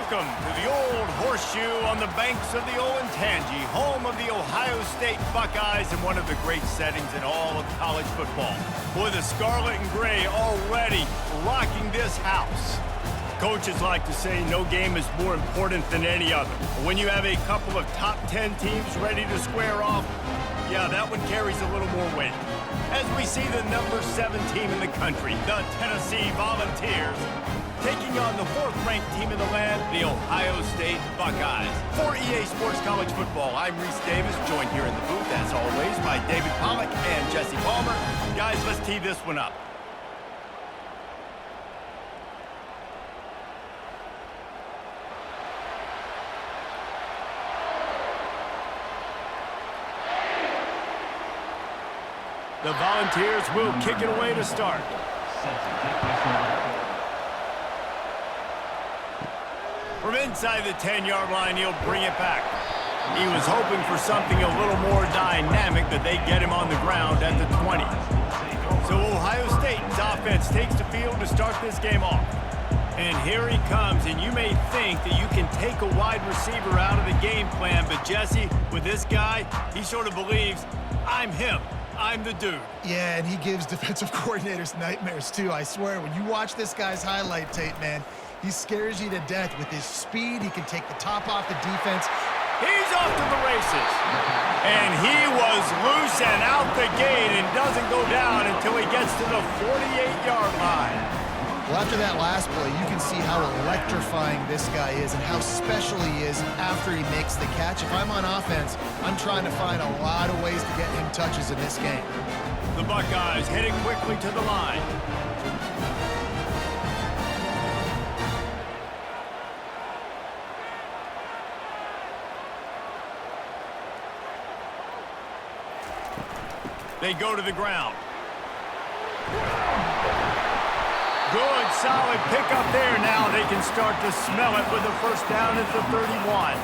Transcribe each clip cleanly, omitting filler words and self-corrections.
Welcome to the Old Horseshoe on the banks of the Olentangy, home of the Ohio State Buckeyes and one of the great settings in all of college football. Boy, the scarlet and gray already rocking this house. Coaches like to say no game is more important than any other. When you have a couple of top 10 teams ready to square off, yeah, that one carries a little more weight. As we see the number 7 team in the country, the Tennessee Volunteers, taking on the 4th-ranked team in the land, the Ohio State Buckeyes. For EA Sports College Football, I'm Reese Davis, joined here in the booth, as always, by David Pollack and Jesse Palmer. Guys, let's tee this one up. The Volunteers will kick it away to start. From inside the 10-yard line, he'll bring it back. He was hoping for something a little more dynamic, that they get him on the ground at the 20. So Ohio State's offense takes the field to start this game off. And here he comes, and you may think that you can take a wide receiver out of the game plan, but Jesse, with this guy, he sort of believes, I'm him. I'm the dude. Yeah, and he gives defensive coordinators nightmares, too. I swear, when you watch this guy's highlight tape, man, he scares you to death with his speed. He can take the top off the defense. He's off to the races. And he was loose and out the gate and doesn't go down until he gets to the 48-yard line. Well, after that last play, you can see how electrifying this guy is and how special he is after he makes the catch. If I'm on offense, I'm trying to find a lot of ways to get him touches in this game. The Buckeyes heading quickly to the line. They go to the ground. Good, solid pickup there. Now they can start to smell it with a first down at the 31.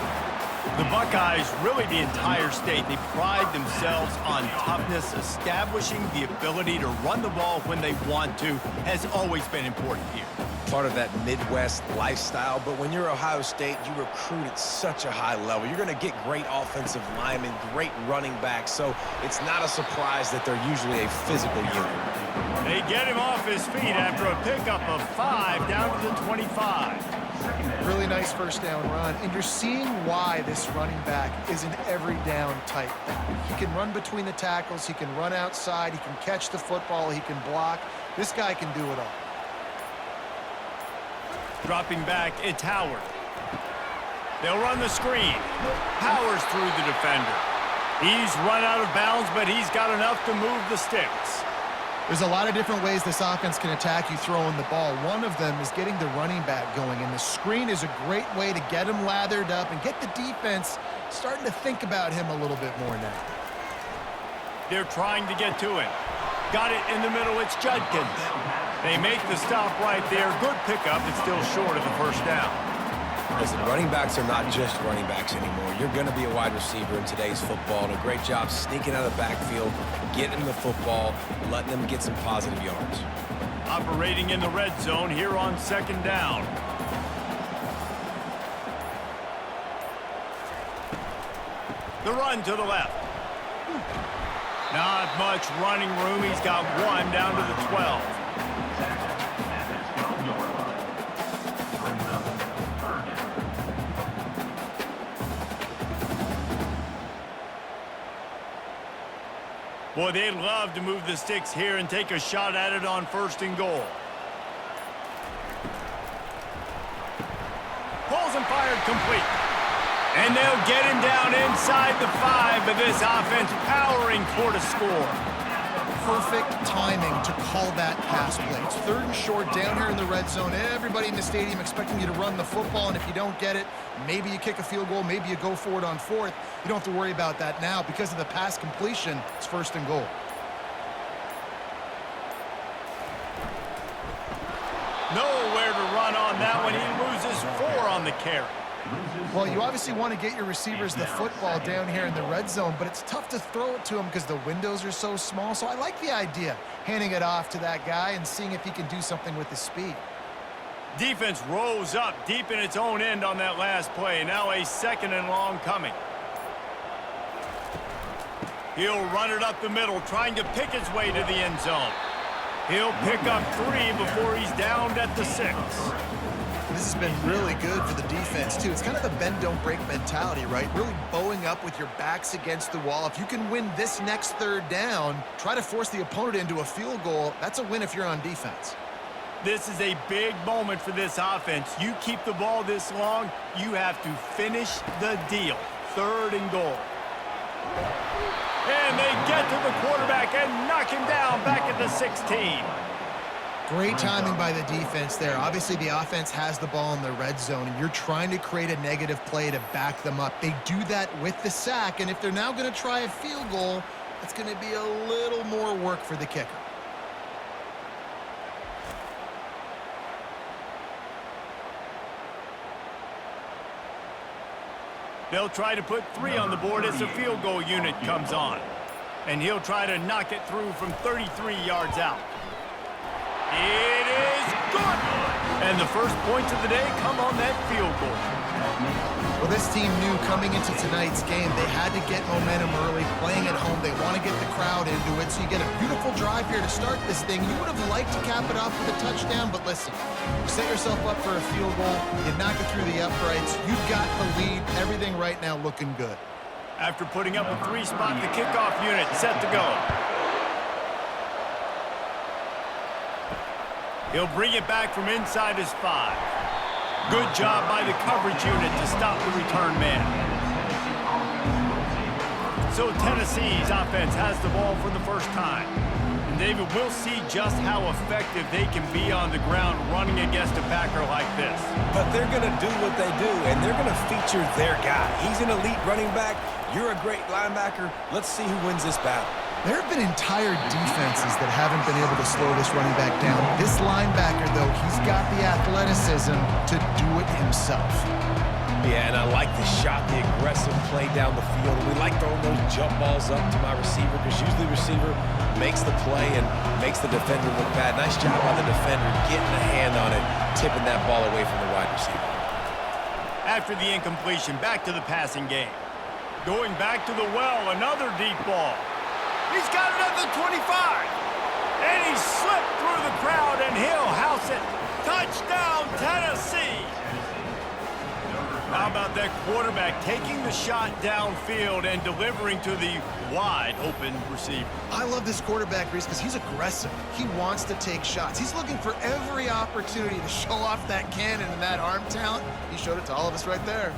The Buckeyes, really the entire state, they pride themselves on toughness. Establishing the ability to run the ball when they want to has always been important here. Part of that Midwest lifestyle, but when you're Ohio State, you recruit at such a high level. You're going to get great offensive linemen, great running backs, so it's not a surprise that they're usually a physical unit. They get him off his feet after a pickup of 5 down to the 25. Really nice first down run, and you're seeing why this running back is an every down type back. He can run between the tackles, he can run outside, he can catch the football, he can block. This guy can do it all. Dropping back, it's Howard. They'll run the screen. Powers through the defender. He's run out of bounds, but he's got enough to move the sticks. There's a lot of different ways this offense can attack you throwing the ball. One of them is getting the running back going, and the screen is a great way to get him lathered up and get the defense starting to think about him a little bit more now. They're trying to get to him. Got it in the middle, it's Judkins. They make the stop right there. Good pickup, it's still short of the first down. Listen, running backs are not just running backs anymore. You're going to be a wide receiver in today's football, and a great job sneaking out of the backfield, getting the football, letting them get some positive yards. Operating in the red zone here on second down. The run to the left. Not much running room. He's got 1 down to the 12. Boy, they'd love to move the sticks here and take a shot at it on 1st and goal. Pulls and fired complete. And they'll get him down inside the 5, but this offense powering for the score. Perfect timing to call that pass play. It's 3rd and short down here in the red zone. Everybody in the stadium expecting you to run the football, and if you don't get it, maybe you kick a field goal, maybe you go for it on 4th. You don't have to worry about that now. Because of the pass completion, it's 1st and goal. Nowhere to run on that one. He loses 4 on the carry. Well, you obviously want to get your receivers the football down here in the red zone, but it's tough to throw it to them because the windows are so small. So I like the idea, handing it off to that guy and seeing if he can do something with his speed. Defense rolls up deep in its own end on that last play. Now a 2nd and long coming. He'll run it up the middle, trying to pick his way to the end zone. He'll pick up 3 before he's downed at the 6. This has been really good for the defense, too. It's kind of the bend-don't-break mentality, right? Really bowing up with your backs against the wall. If you can win this next 3rd down, try to force the opponent into a field goal. That's a win if you're on defense. This is a big moment for this offense. You keep the ball this long, you have to finish the deal. 3rd and goal. And they get to the quarterback and knock him down back at the 16. Great timing by the defense there. Obviously, the offense has the ball in the red zone, and you're trying to create a negative play to back them up. They do that with the sack, and if they're now going to try a field goal, it's going to be a little more work for the kicker. They'll try to put 3 on the board as the field goal unit comes on. And he'll try to knock it through from 33 yards out. It is good! And the first points of the day come on that field goal. Well, this team knew coming into tonight's game they had to get momentum early, playing at home. They want to get the crowd into it, so you get a beautiful drive here to start this thing. You would have liked to cap it off with a touchdown, but listen, you set yourself up for a field goal, you knock it through the uprights, you've got the lead, everything right now looking good. After putting up a 3-spot, the kickoff unit set to go. He'll bring it back from inside his 5. Good job by the coverage unit to stop the return man. So Tennessee's offense has the ball for the first time. And David, we'll see just how effective they can be on the ground running against a backer like this. But they're going to do what they do, and they're going to feature their guy. He's an elite running back. You're a great linebacker. Let's see who wins this battle. There have been entire defenses that haven't been able to slow this running back down. This linebacker, though, he's got the athleticism to do it himself. Yeah, and I like the shot, the aggressive play down the field. We like throwing those jump balls up to my receiver because usually the receiver makes the play and makes the defender look bad. Nice job by the defender getting a hand on it, tipping that ball away from the wide receiver. After the incompletion, back to the passing game. Going back to the well, another deep ball. He's got it at the 25. And he slipped through the crowd, and he'll house it. Touchdown, Tennessee. How about that quarterback taking the shot downfield and delivering to the wide-open receiver? I love this quarterback, Reese, because he's aggressive. He wants to take shots. He's looking for every opportunity to show off that cannon and that arm talent. He showed it to all of us right there.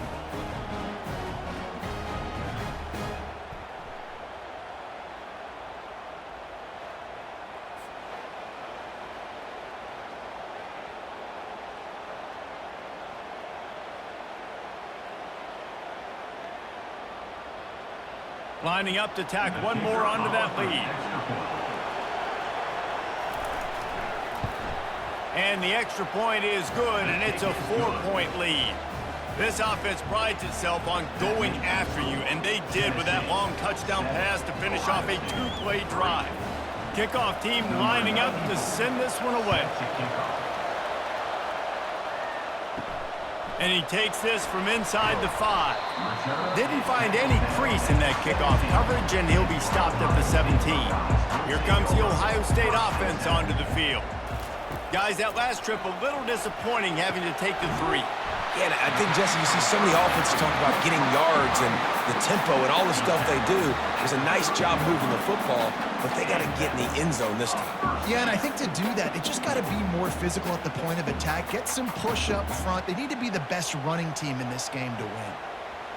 Lining up to tack one more onto that lead. And the extra point is good, and it's a 4-point lead. This offense prides itself on going after you, and they did with that long touchdown pass to finish off a 2-play drive. Kickoff team lining up to send this one away. And he takes this from inside the 5. Didn't find any crease in that kickoff coverage, and he'll be stopped at the 17. Here comes the Ohio State offense onto the field. Guys, that last trip a little disappointing having to take the 3. Yeah, and I think, Jesse, you see so many offenses talk about getting yards and the tempo and all the stuff they do. It was a nice job moving the football, but they got to get in the end zone this time. Yeah, and I think to do that, they just got to be more physical at the point of attack, get some push up front. They need to be the best running team in this game to win.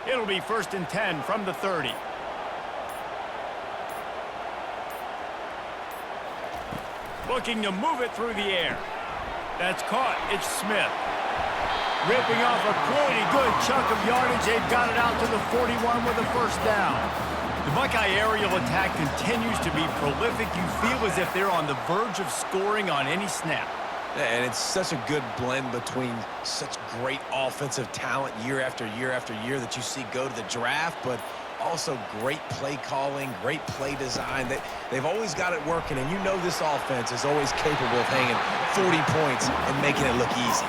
It'll be 1st and 10 from the 30. Looking to move it through the air. That's caught. It's Smith. Ripping off a pretty good chunk of yardage. They've got it out to the 41 with a 1st down. The Buckeye aerial attack continues to be prolific. You feel as if they're on the verge of scoring on any snap. And it's such a good blend between such great offensive talent year after year after year that you see go to the draft, but also great play calling, great play design. They've always got it working, and you know this offense is always capable of hanging 40 points and making it look easy.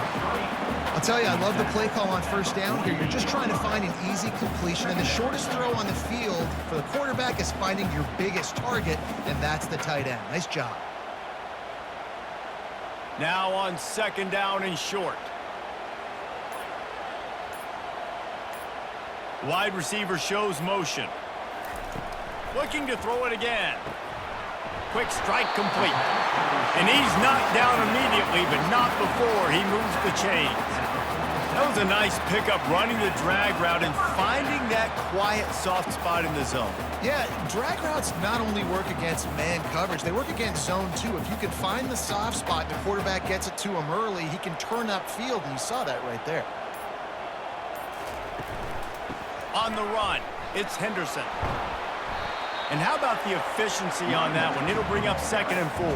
I'll tell you, I love the play call on first down here. You're just trying to find an easy completion, and the shortest throw on the field for the quarterback is finding your biggest target, and that's the tight end. Nice job. Now on 2nd down and short. Wide receiver shows motion. Looking to throw it again. Quick strike complete. And he's knocked down immediately, but not before he moves the chains. That was a nice pickup, running the drag route and finding that quiet, soft spot in the zone. Yeah, drag routes not only work against man coverage, they work against zone too. If you can find the soft spot and the quarterback gets it to him early, he can turn upfield, and you saw that right there. On the run, it's Henderson. And how about the efficiency on that one? It'll bring up 2nd and 4.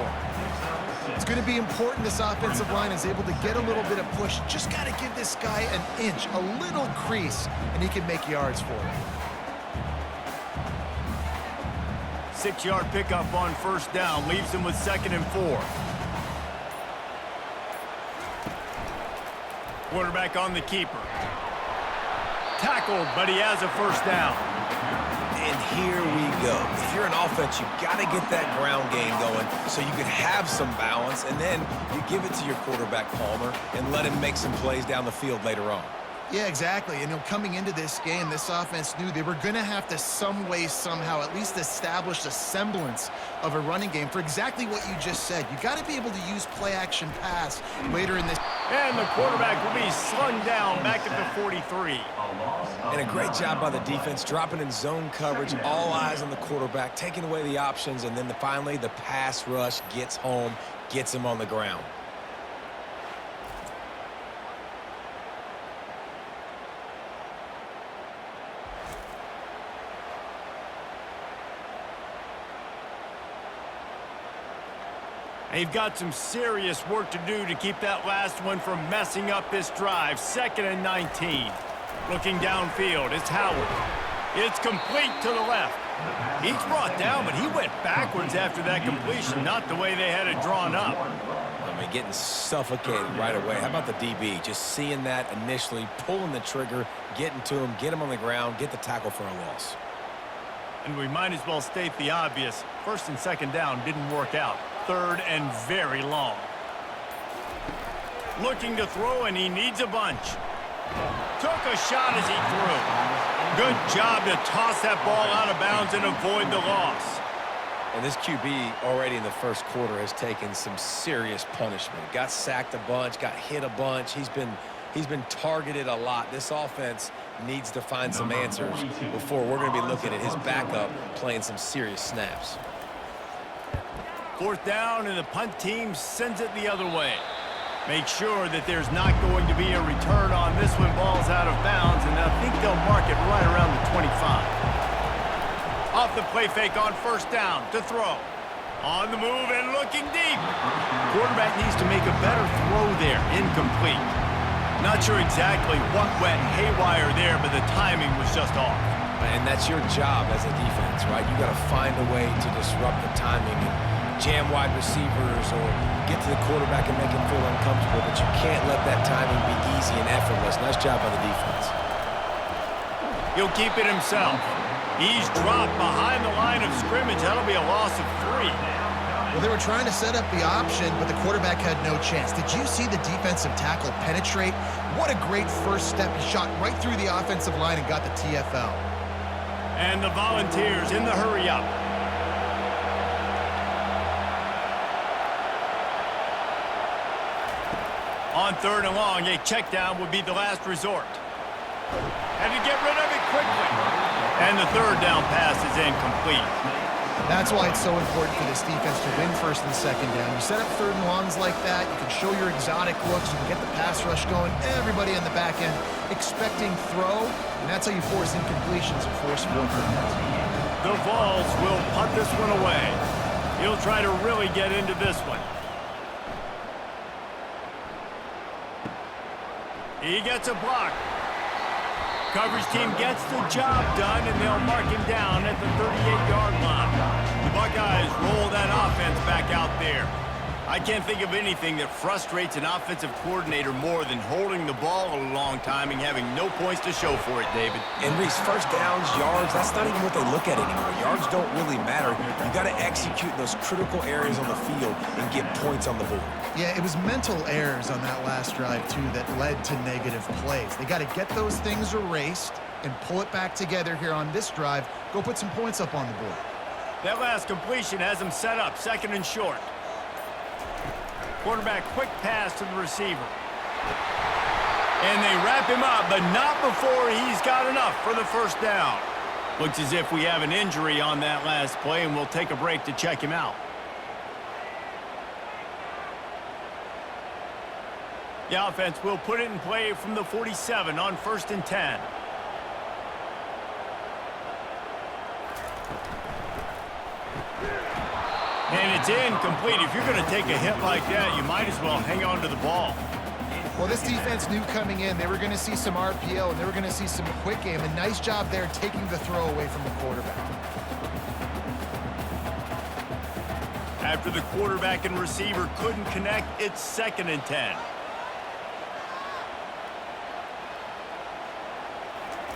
It's going to be important this offensive line is able to get a little bit of push. Just got to give this guy an inch, a little crease, and he can make yards for it. 6-yard pickup on 1st down leaves him with 2nd and 4. Quarterback on the keeper. Tackled, but he has a 1st down. And here we go. If you're an offense, you've got to get that ground game going so you can have some balance, and then you give it to your quarterback, Palmer, and let him make some plays down the field later on. Yeah, exactly. And coming into this game, this offense knew they were going to have to some way, somehow, at least establish a semblance of a running game for exactly what you just said. You got to be able to use play-action pass later in this. And the quarterback will be slung down back at the 43. And a great job by the defense, dropping in zone coverage, all eyes on the quarterback, taking away the options, and then finally the pass rush gets home, gets him on the ground. They've got some serious work to do to keep that last one from messing up this drive. 2nd and 19. Looking downfield, it's Howard. It's complete to the left. He's brought down, but he went backwards after that completion, not the way they had it drawn up. I mean, getting suffocated right away. How about the DB? Just seeing that initially, pulling the trigger, getting to him, get him on the ground, get the tackle for a loss. And we might as well state the obvious. 1st and 2nd down didn't work out. 3rd and very long. Looking to throw, and he needs a bunch. Took a shot as he threw. Good job to toss that ball out of bounds and avoid the loss. And this QB already in the 1st quarter has taken some serious punishment. Got sacked a bunch, got hit a bunch. He's been targeted a lot. This offense needs to find some answers before we're going to be looking at his backup playing some serious snaps. 4th down, and the punt team sends it the other way. Make sure that there's not going to be a return on this when ball's out of bounds, and I think they'll mark it right around the 25. Off the play fake on 1st down to throw. On the move and looking deep. Quarterback needs to make a better throw there. Incomplete. Not sure exactly what went haywire there, but the timing was just off. And that's your job as a defense, right? You got to find a way to disrupt the timing and jam wide receivers or get to the quarterback and make him feel uncomfortable, but you can't let that timing be easy and effortless. Nice job by the defense. He'll keep it himself. He's dropped behind the line of scrimmage. That'll be a loss of 3. Well, they were trying to set up the option, but the quarterback had no chance. Did you see the defensive tackle penetrate? What a great first step. He shot right through the offensive line and got the TFL. And the Volunteers in the hurry-up. On 3rd and long, a check down would be the last resort. Had to get rid of it quickly. And the 3rd down pass is incomplete. That's why it's so important for this defense to win 1st and 2nd down. You set up 3rd and longs like that, you can show your exotic looks, you can get the pass rush going, everybody on the back end expecting throw, and that's how you force incompletions and force 4th downs. The Vols will punt this one away. He'll try to really get into this one. He gets a block. Coverage team gets the job done, and they'll mark him down at the 38-yard line. The Buckeyes roll that offense back out there. I can't think of anything that frustrates an offensive coordinator more than holding the ball a long time and having no points to show for it, David. And Reese, first downs, yards, that's not even what they look at anymore. Yards don't really matter. You got to execute those critical areas on the field and get points on the board. Yeah, it was mental errors on that last drive, too, that led to negative plays. They got to get those things erased and pull it back together here on this drive. Go put some points up on the board. That last completion has them set up, 2nd and short. Quarterback quick pass to the receiver. And they wrap him up, but not before he's got enough for the first down. Looks as if we have an injury on that last play, and we'll take a break to check him out. The offense will put it in play from the 47 on 1st and 10. And it's incomplete. If you're going to take a hit like that, you might as well hang on to the ball. Well, this defense knew coming in they were going to see some RPO and they were going to see some quick game. A nice job there taking the throw away from the quarterback. After the quarterback and receiver couldn't connect, it's 2nd and 10.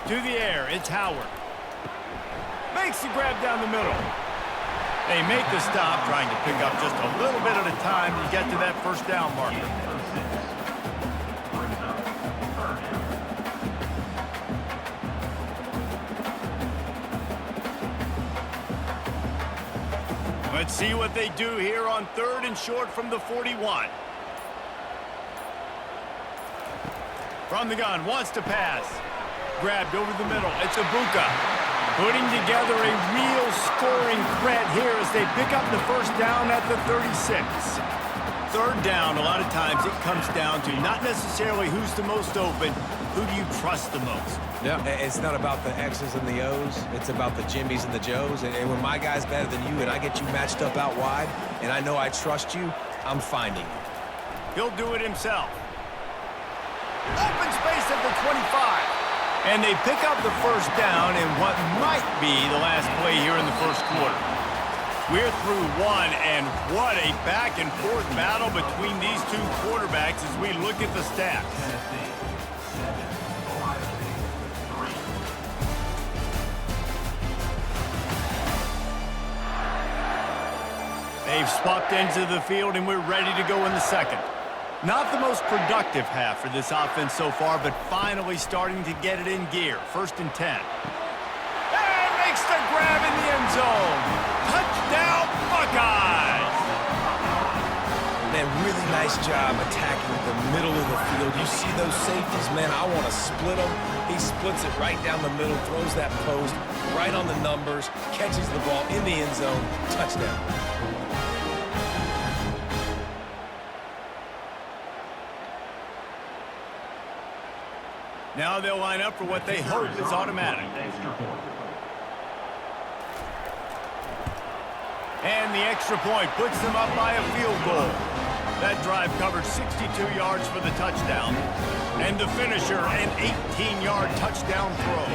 To the air, it's Howard. Makes the grab down the middle. They make the stop, trying to pick up just a little bit at a time to get to that first down marker. Let's see what they do here on 3rd and short from the 41. From the gun, wants to pass. Grabbed over the middle. It's Ibuka. Putting together a real scoring threat here as they pick up the first down at the 36. 3rd down, a lot of times it comes down to not necessarily who's the most open, who do you trust the most? Yeah, it's not about the X's and the O's. It's about the Jimmys and the Joes. And when my guy's better than you and I get you matched up out wide and I know I trust you, I'm finding you. He'll do it himself. Open space at the 25. And they pick up the first down in what might be the last play here in the first quarter. We're through one, and what a back-and-forth battle between these two quarterbacks as we look at the stats. They've swapped ends of the field, and we're ready to go in the second. Not the most productive half for this offense so far, but finally starting to get it in gear. 1st and 10. And makes the grab in the end zone. Touchdown, Buckeyes! Man, really nice job attacking the middle of the field. You see those safeties, man, I want to split them. He splits it right down the middle, throws that post right on the numbers, catches the ball in the end zone. Touchdown. Now they'll line up for what they hope is automatic. And the extra point puts them up by a field goal. That drive covered 62 yards for the touchdown. And the finisher, an 18-yard touchdown throw.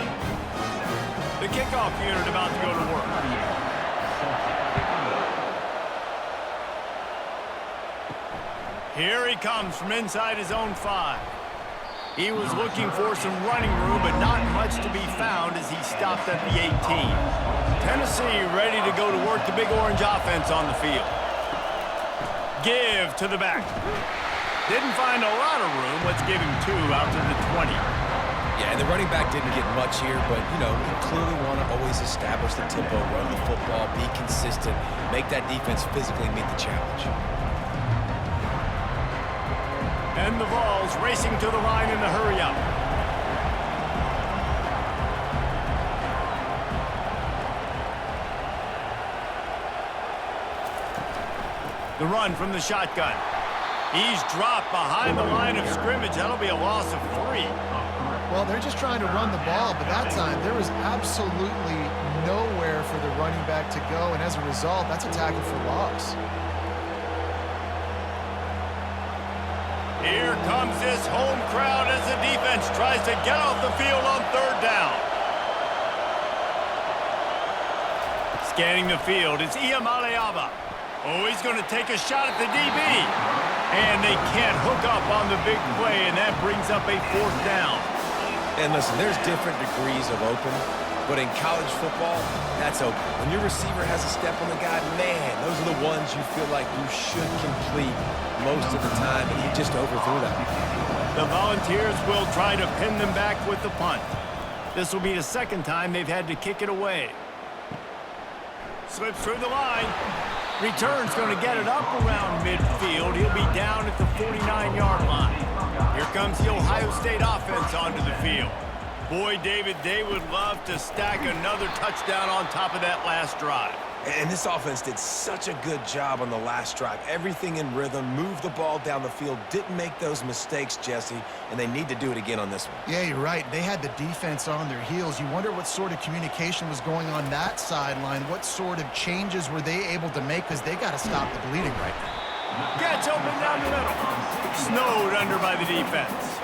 The kickoff unit about to go to work. Here he comes from inside his own 5. He was looking for some running room, but not much to be found as he stopped at the 18. Tennessee ready to go to work the Big Orange offense on the field. Give to the back. Didn't find a lot of room. Let's give him 2 out to the 20. Yeah, and the running back didn't get much here, but, you know, you clearly want to always establish the tempo, run the football, be consistent, make that defense physically meet the challenge. And the Vols racing to the line in the hurry-up. The run from the shotgun. He's dropped behind the line of scrimmage. That'll be a loss of 3. Well, they're just trying to run the ball, but that time there was absolutely nowhere for the running back to go, and as a result, that's a tackle for loss. Here comes this home crowd as the defense tries to get off the field on third down. Scanning the field, it's Iamaleava. Oh, he's going to take a shot at the DB. And they can't hook up on the big play, and that brings up a fourth down. And listen, there's different degrees of open, but in college football, that's open. When your receiver has a step on the guy, man, those are the ones you feel like you should complete most of the time, and he just overthrew that. The Volunteers will try to pin them back with the punt. This will be the second time they've had to kick it away. Slips through the line. Return's going to get it up around midfield. He'll be down at the 49-yard line. Here comes the Ohio State offense onto the field. Boy, David, they would love to stack another touchdown on top of that last drive. And this offense did such a good job on the last drive. Everything in rhythm, moved the ball down the field, didn't make those mistakes, Jesse, and they need to do it again on this one. Yeah, you're right. They had the defense on their heels. You wonder what sort of communication was going on that sideline. What sort of changes were they able to make, because they got to stop the bleeding right now. Gets open down the middle. Snowed under by the defense.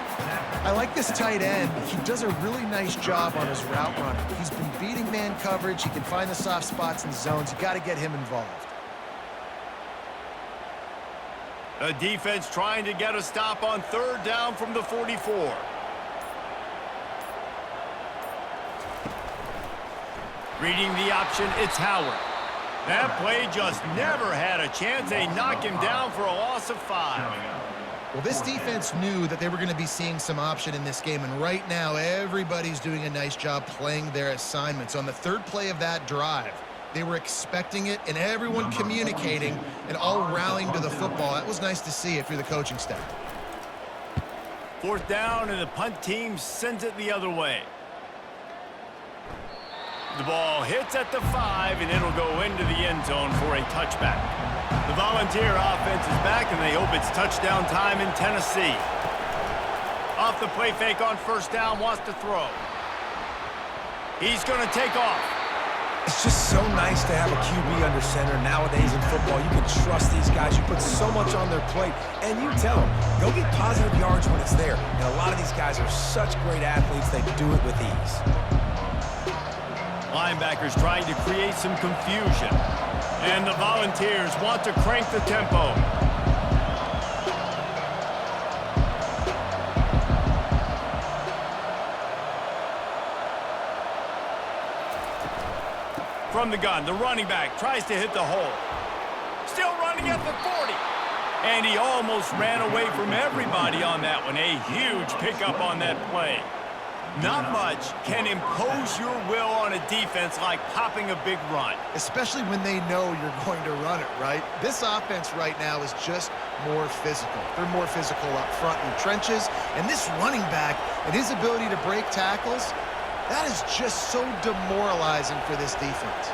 I like this tight end. He does a really nice job on his route running. He's been beating man coverage. He can find the soft spots in zones. You got to get him involved. The defense trying to get a stop on third down from the 44. Reading the option, it's Howard. That play just never had a chance. They knock him down for a loss of 5. Well, this defense knew that they were going to be seeing some option in this game, and right now everybody's doing a nice job playing their assignments. On the third play of that drive, they were expecting it, and everyone communicating and all rallying to the football. That was nice to see if you're the coaching staff. Fourth down, and the punt team sends it the other way. The ball hits at the 5, and it'll go into the end zone for a touchback. The Volunteer offense is back, and they hope it's touchdown time in Tennessee. Off the play fake on first down, wants to throw. He's going to take off. It's just so nice to have a QB under center nowadays in football. You can trust these guys. You put so much on their plate, and you tell them, go get positive yards when it's there. And a lot of these guys are such great athletes, they do it with ease. Linebackers trying to create some confusion. And the Volunteers want to crank the tempo. From the gun, the running back tries to hit the hole. Still running at the 40. And he almost ran away from everybody on that one. A huge pickup on that play. Not much can impose your will on a defense like popping a big run. Especially when they know you're going to run it, right? This offense right now is just more physical. They're more physical up front in the trenches. And this running back and his ability to break tackles, that is just so demoralizing for this defense.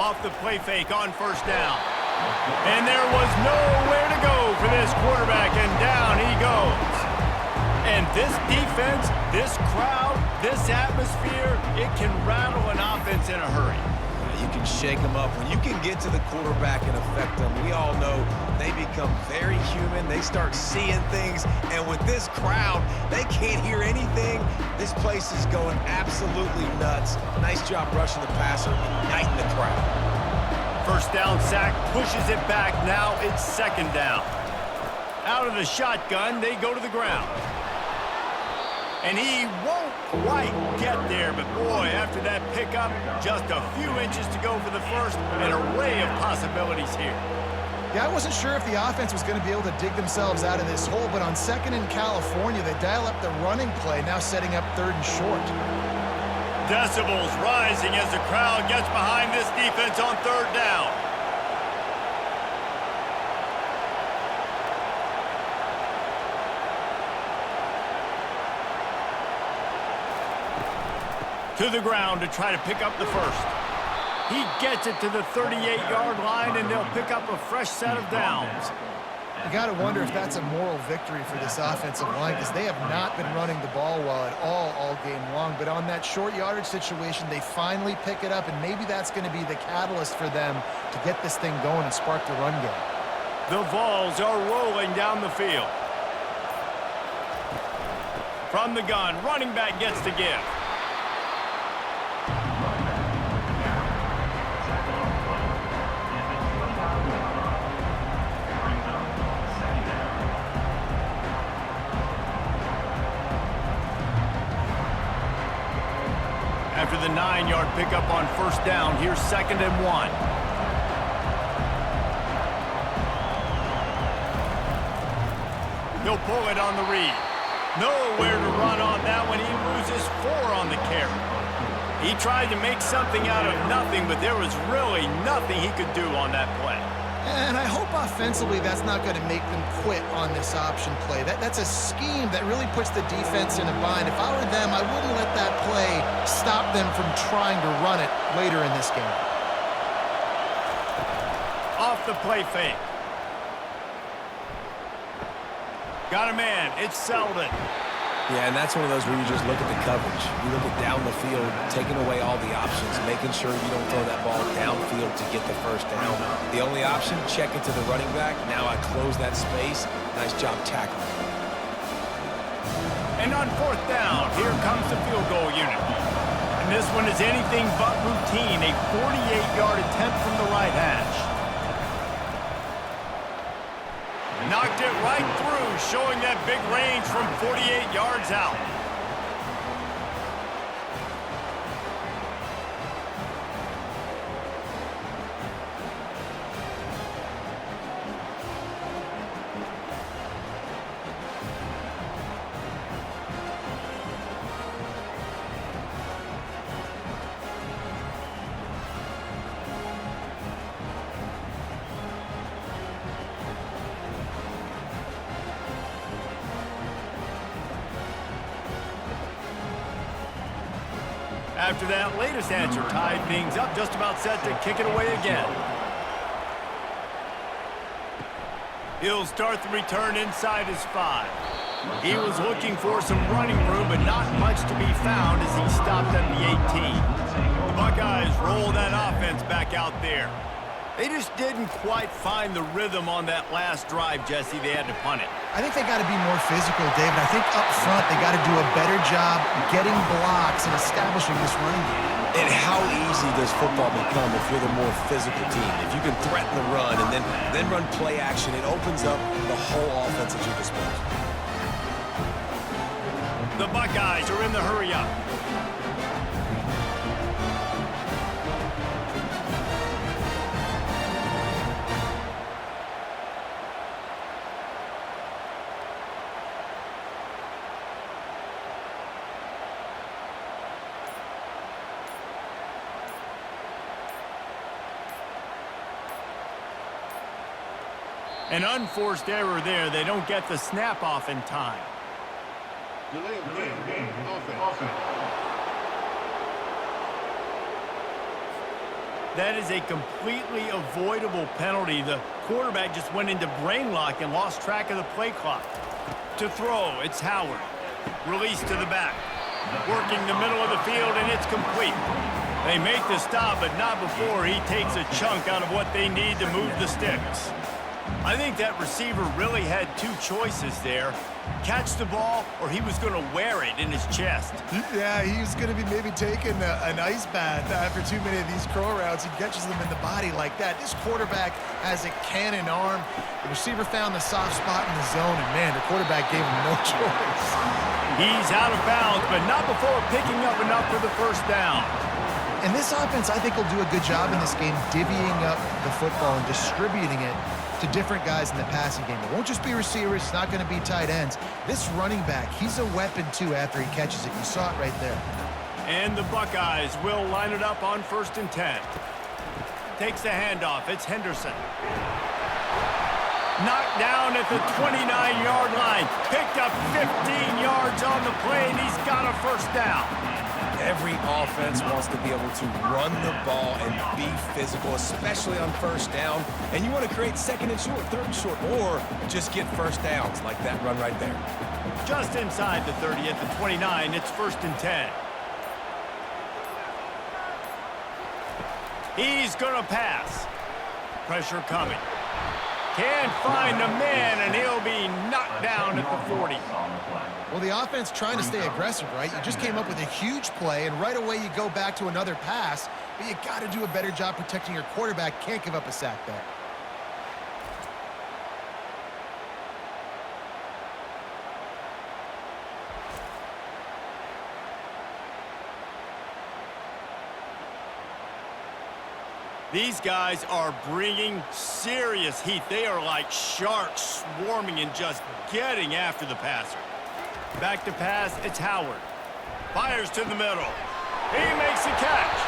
Off the play fake on first down. And there was nowhere to go for this quarterback, and down he goes. And this defense, this crowd, this atmosphere, it can rattle an offense in a hurry. You can shake them up. When you can get to the quarterback and affect them, we all know they become very human. They start seeing things. And with this crowd, they can't hear anything. This place is going absolutely nuts. Nice job rushing the passer, igniting the crowd. First down sack, pushes it back. Now it's second down. Out of the shotgun, they go to the ground. And he won't quite get there, but boy, after that pickup, just a few inches to go for the first, an array of possibilities here. Yeah, I wasn't sure if the offense was going to be able to dig themselves out of this hole, but on second in California, they dial up the running play, now setting up third and short. Decibels rising as the crowd gets behind this defense on third down. To the ground to try to pick up the first. He gets it to the 38-yard line, and they'll pick up a fresh set of downs. You got to wonder if that's a moral victory for this offensive line, because they have not been running the ball well at all game long. But on that short yardage situation, they finally pick it up, and maybe that's going to be the catalyst for them to get this thing going and spark the run game. The Vols are rolling down the field. From the gun, running back gets to give. After the 9-yard pickup on first down, here's 2nd and 1. He'll pull it on the read. Nowhere to run on that one. He loses 4 on the carry. He tried to make something out of nothing, but there was really nothing he could do on that play. And I hope offensively that's not going to make them quit on this option play. That's a scheme that really puts the defense in a bind. If I were them, I wouldn't let that play stop them from trying to run it later in this game. Off the play fake. Got a man. It's Selden. Yeah, and that's one of those where you just look at the coverage. You look at down the field, taking away all the options, making sure you don't throw that ball downfield to get the first down. The only option, check it to the running back. Now I close that space. Nice job tackling. And on 4th down, here comes the field goal unit. And this one is anything but routine. A 48-yard attempt from the right hash. Knocked it right through, showing that big range from 48 yards out. After that latest answer tied things up, just about set to kick it away again. He'll start the return inside his 5. He was looking for some running room, but not much to be found as he stopped at the 18. The Buckeyes roll that offense back out there. They just didn't quite find the rhythm on that last drive, Jesse. They had to punt it. I think they got to be more physical, David. I think up front they got to do a better job getting blocks and establishing this running game. And how easy does football become if you're the more physical team? If you can threaten the run and then run play action, it opens up the whole offense at your disposal. The Buckeyes are in the hurry up. An unforced error there. They don't get the snap off in time. Delay of game. Offense. That is a completely avoidable penalty. The quarterback just went into brain lock and lost track of the play clock. To throw, it's Howard. Release to the back. Working the middle of the field, and it's complete. They make the stop, but not before he takes a chunk out of what they need to move the sticks. I think that receiver really had 2 choices there. Catch the ball, or he was going to wear it in his chest. Yeah, he was going to be maybe taking an ice bath after too many of these curl routes. He catches them in the body like that. This quarterback has a cannon arm. The receiver found the soft spot in the zone, and man, the quarterback gave him no choice. He's out of bounds, but not before picking up enough for the first down. And this offense, I think, will do a good job in this game divvying up the football and distributing it to different guys in the passing game. It won't just be receivers. It's not going to be tight ends. This running back, he's a weapon, too, after he catches it. You saw it right there. And the Buckeyes will line it up on 1st and 10. Takes the handoff. It's Henderson. Knocked down at the 29-yard line. Picked up 15 yards on the play, and he's got a first down. Every offense wants to be able to run the ball and be physical, especially on first down. And you want to create 2nd and short, 3rd and short, or just get first downs like that run right there. Just inside the 30 at the 29, it's 1st and 10. He's going to pass. Pressure coming. Can't find the man, and he'll be knocked down at the 40. Well, the offense trying to stay aggressive, right? You just came up with a huge play, and right away you go back to another pass, but you got to do a better job protecting your quarterback. Can't give up a sack there. These guys are bringing serious heat. They are like sharks swarming and just getting after the passer. Back to pass, it's Howard. Fires to the middle. He makes the catch.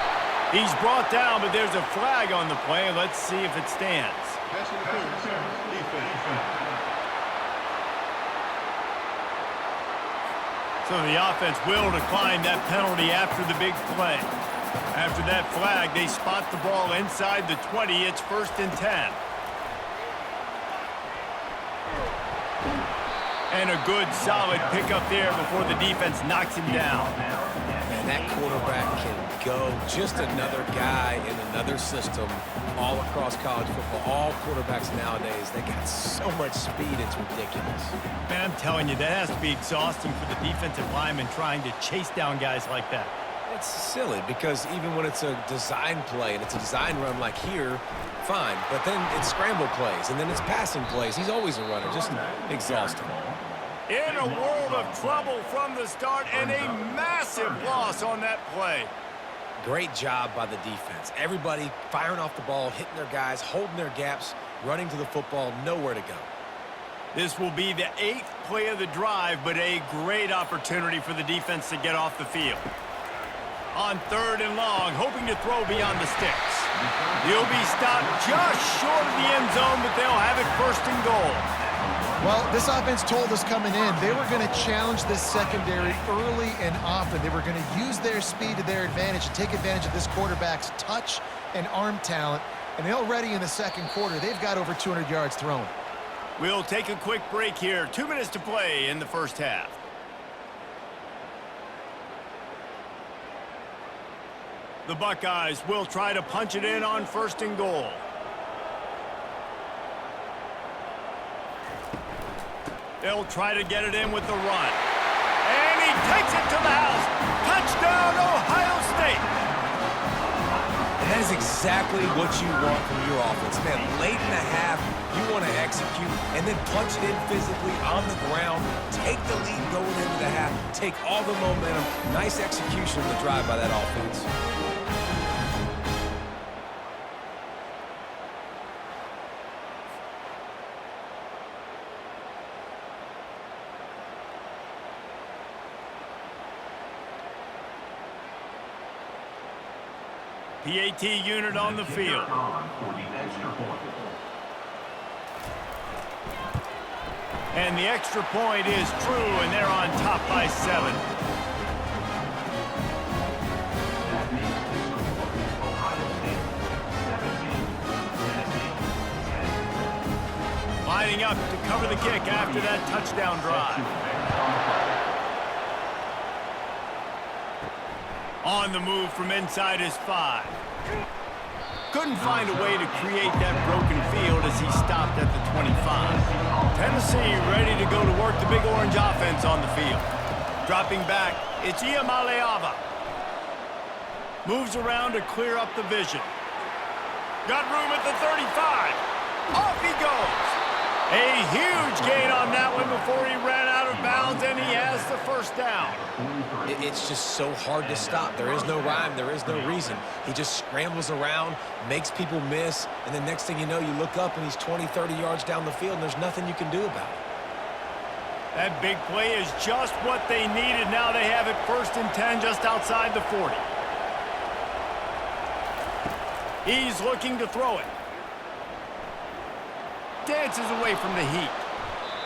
He's brought down, but there's a flag on the play. Let's see if it stands. Pass interference. Defense. So the offense will decline that penalty after the big play. After that flag, they spot the ball inside the 20. It's 1st and 10. And a good, solid pickup there before the defense knocks him down. Man, that quarterback can go. Just another guy in another system all across college football. All quarterbacks nowadays, they got so much speed, it's ridiculous. Man, I'm telling you, that has to be exhausting for the defensive lineman trying to chase down guys like that. It's silly because even when it's a design play and it's a design run like here, fine. But then it's scramble plays and then it's passing plays. He's always a runner, just exhausting. In a world of trouble from the start and a massive loss on that play. Great job by the defense. Everybody firing off the ball, hitting their guys, holding their gaps, running to the football, nowhere to go. This will be the 8th play of the drive, but a great opportunity for the defense to get off the field. On 3rd and long, hoping to throw beyond the sticks. He'll be stopped just short of the end zone, but they'll have it 1st and goal. Well, this offense told us coming in they were going to challenge this secondary early and often. They were going to use their speed to their advantage and take advantage of this quarterback's touch and arm talent. And already in the 2nd quarter, they've got over 200 yards thrown. We'll take a quick break here. 2 minutes to play in the 1st half. The Buckeyes will try to punch it in on 1st and goal. They'll try to get it in with the run. And he takes it to the house. Touchdown, Ohio State. And that is exactly what you want from your offense, man. Late in the half, you want to execute and then punch it in physically on the ground. Take the lead going into the half. Take all the momentum. Nice execution of the drive by that offense. PAT unit on the field. And the extra point is true, and they're on top by 7. Lining up to cover the kick after that touchdown drive. On the move from inside his 5. Couldn't find a way to create that broken field as he stopped at the 25. Tennessee ready to go to work the Big Orange offense on the field. Dropping back, it's Iamaleava. Moves around to clear up the vision. Got room at the 35. Off he goes. A huge gain on that one before he ran out of bounds, and he has the 1st down. It's just so hard to stop. There is no rhyme. There is no reason. He just scrambles around, makes people miss, and then next thing you know, you look up and he's 20, 30 yards down the field, and there's nothing you can do about it. That big play is just what they needed. Now they have it 1st and 10 just outside the 40. He's looking to throw it. Dances away from the heat.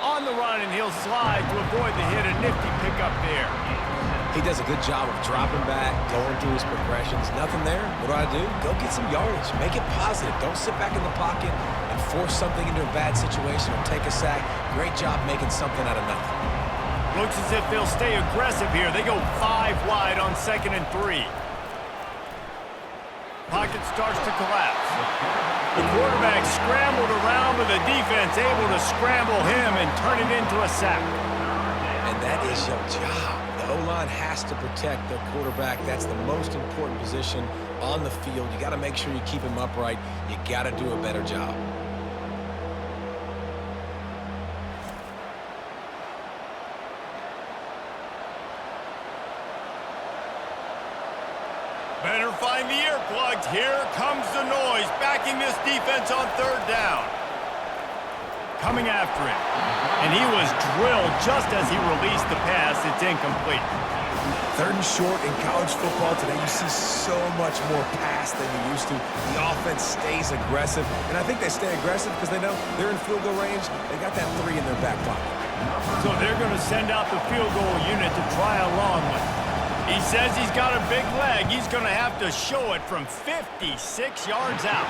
On the run, and he'll slide to avoid the hit. A nifty pickup there. He does a good job of dropping back, going through his progressions. Nothing there. What do? Go get some yardage. Make it positive. Don't sit back in the pocket and force something into a bad situation or take a sack. Great job making something out of nothing. Looks as if they'll stay aggressive here. They go 5 wide on 2nd and 3. pocket starts to collapse. The quarterback scrambled around, but the defense able to scramble him and turn it into a sack. And that is your job. The O-line has to protect their quarterback. That's the most important position on the field. You got to make sure you keep him upright. You got to do a better job. Better find the earplugs. Here comes the noise, backing this defense on third down. Coming after him. And he was drilled just as he released the pass. It's incomplete. Third and short in college football today, you see so much more pass than you used to. The offense stays aggressive, and I think they stay aggressive because they know they're in field goal range. They got that 3 in their back pocket. So they're going to send out the field goal unit to try a long one. He says he's got a big leg. He's going to have to show it from 56 yards out.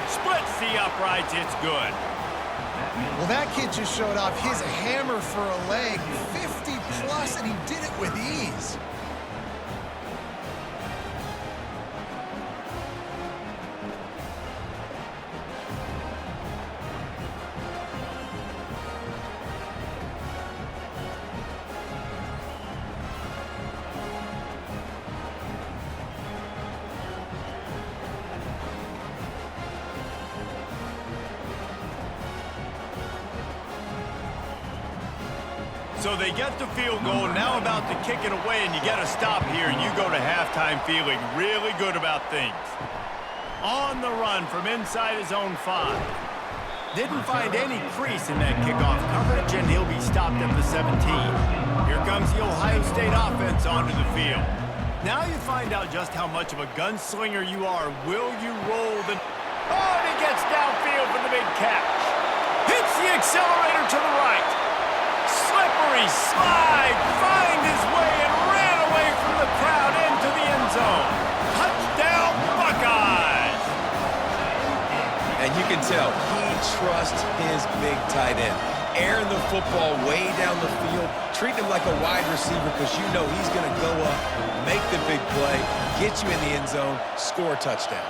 Splits the uprights. It's good. Well, that kid just showed off his hammer for a leg, 50-plus, and he did it with ease. So they get the field goal, now about to kick it away, and you get a stop here, and you go to halftime feeling really good about things. On the run from inside his own 5. Didn't find any crease in that kickoff coverage, and he'll be stopped at the 17. Here comes the Ohio State offense onto the field. Now you find out just how much of a gunslinger you are. Will you roll the... Oh, and he gets downfield for the big catch. Hits the accelerator to the right. Slippery slide, find his way and ran away from the crowd into the end zone. Touchdown, Buckeyes! And you can tell he trusts his big tight end. Airing the football way down the field, treat him like a wide receiver because you know he's going to go up, make the big play, get you in the end zone, score a touchdown.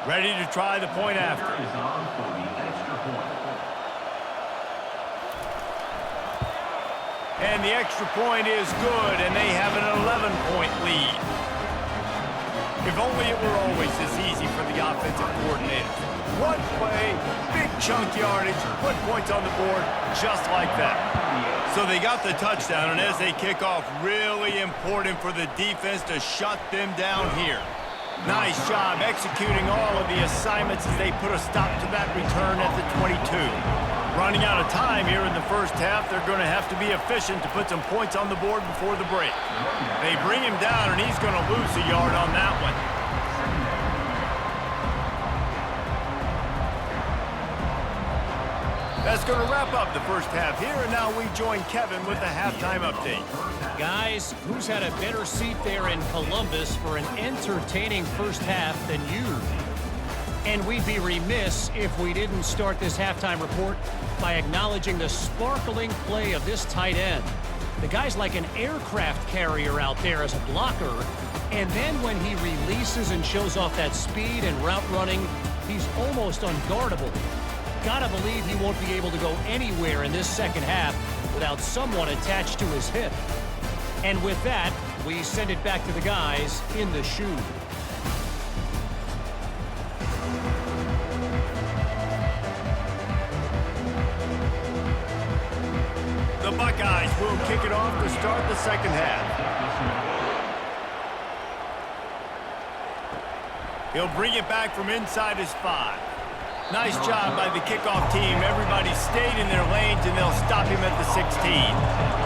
Ready to try the point after. And the extra point is good, and they have an 11-point lead. If only it were always this easy for the offensive coordinator. One play, big chunk yardage, put points on the board just like that. So they got the touchdown, and as they kick off, really important for the defense to shut them down here. Nice job executing all of the assignments as they put a stop to that return at the 22. Running out of time here in the first half, they're going to have to be efficient to put some points on the board before the break. They bring him down, and he's going to lose a yard on that one. That's going to wrap up the first half here, and now we join Kevin with the halftime update. Guys, who's had a better seat there in Columbus for an entertaining first half than you? And we'd be remiss if we didn't start this halftime report by acknowledging the sparkling play of this tight end. The guy's like an aircraft carrier out there as a blocker, and then when he releases and shows off that speed and route running, he's almost unguardable. Gotta believe he won't be able to go anywhere in this second half without someone attached to his hip. And with that, we send it back to the guys in the shoe. The Buckeyes will kick it off to start the second half. He'll bring it back from inside his 5. Nice job by the kickoff team. Everybody stayed in their lanes, and they'll stop him at the 16.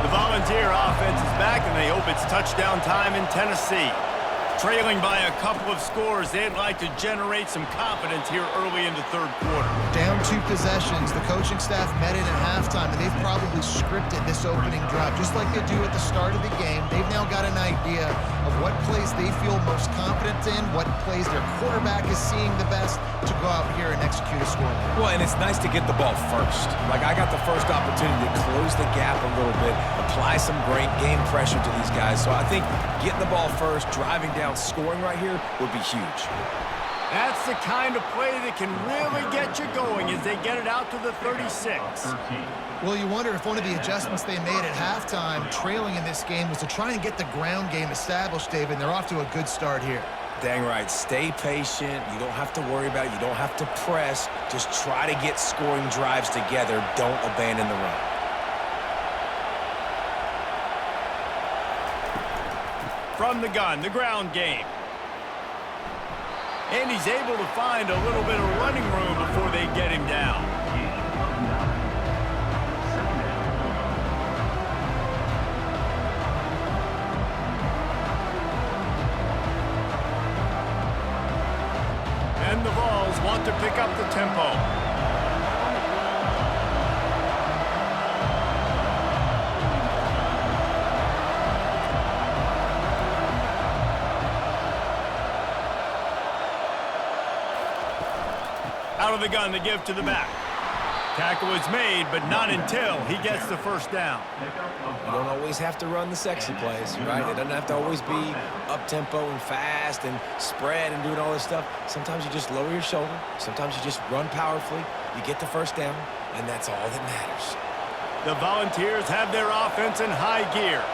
The Volunteer offense is back, and they hope it's touchdown time in Tennessee. Trailing by a couple of scores, they'd like to generate some confidence here early in the third quarter. Down 2 possessions. The coaching staff met in at halftime, and they've probably scripted this opening drive. Just like they do at the start of the game, they've now got an idea of what plays they feel most confident in, what plays their quarterback is seeing the best to go out here and execute a score. Well, and it's nice to get the ball first. Like, I got the first opportunity to close the gap a little bit, apply some great game pressure to these guys. So I think getting the ball first, driving down, scoring right here would be huge. That's the kind of play that can really get you going as they get it out to the 36. Well, you wonder if one of the adjustments they made at halftime, trailing in this game, was to try and get the ground game established, David, and they're off to a good start here. Dang right. Stay patient. You don't have to worry about it. You don't have to press. Just try to get scoring drives together. Don't abandon the run. From the gun, the ground game. And he's able to find a little bit of running room before they get him down. And the Vols want to pick up the tempo. Out of the gun, the give to the back. Tackle is made, but not until he gets the first down. You don't always have to run the sexy plays, right? It doesn't have to always be up-tempo and fast and spread and doing all this stuff. Sometimes you just lower your shoulder. Sometimes you just run powerfully. You get the first down, and that's all that matters. The Volunteers have their offense in high gear.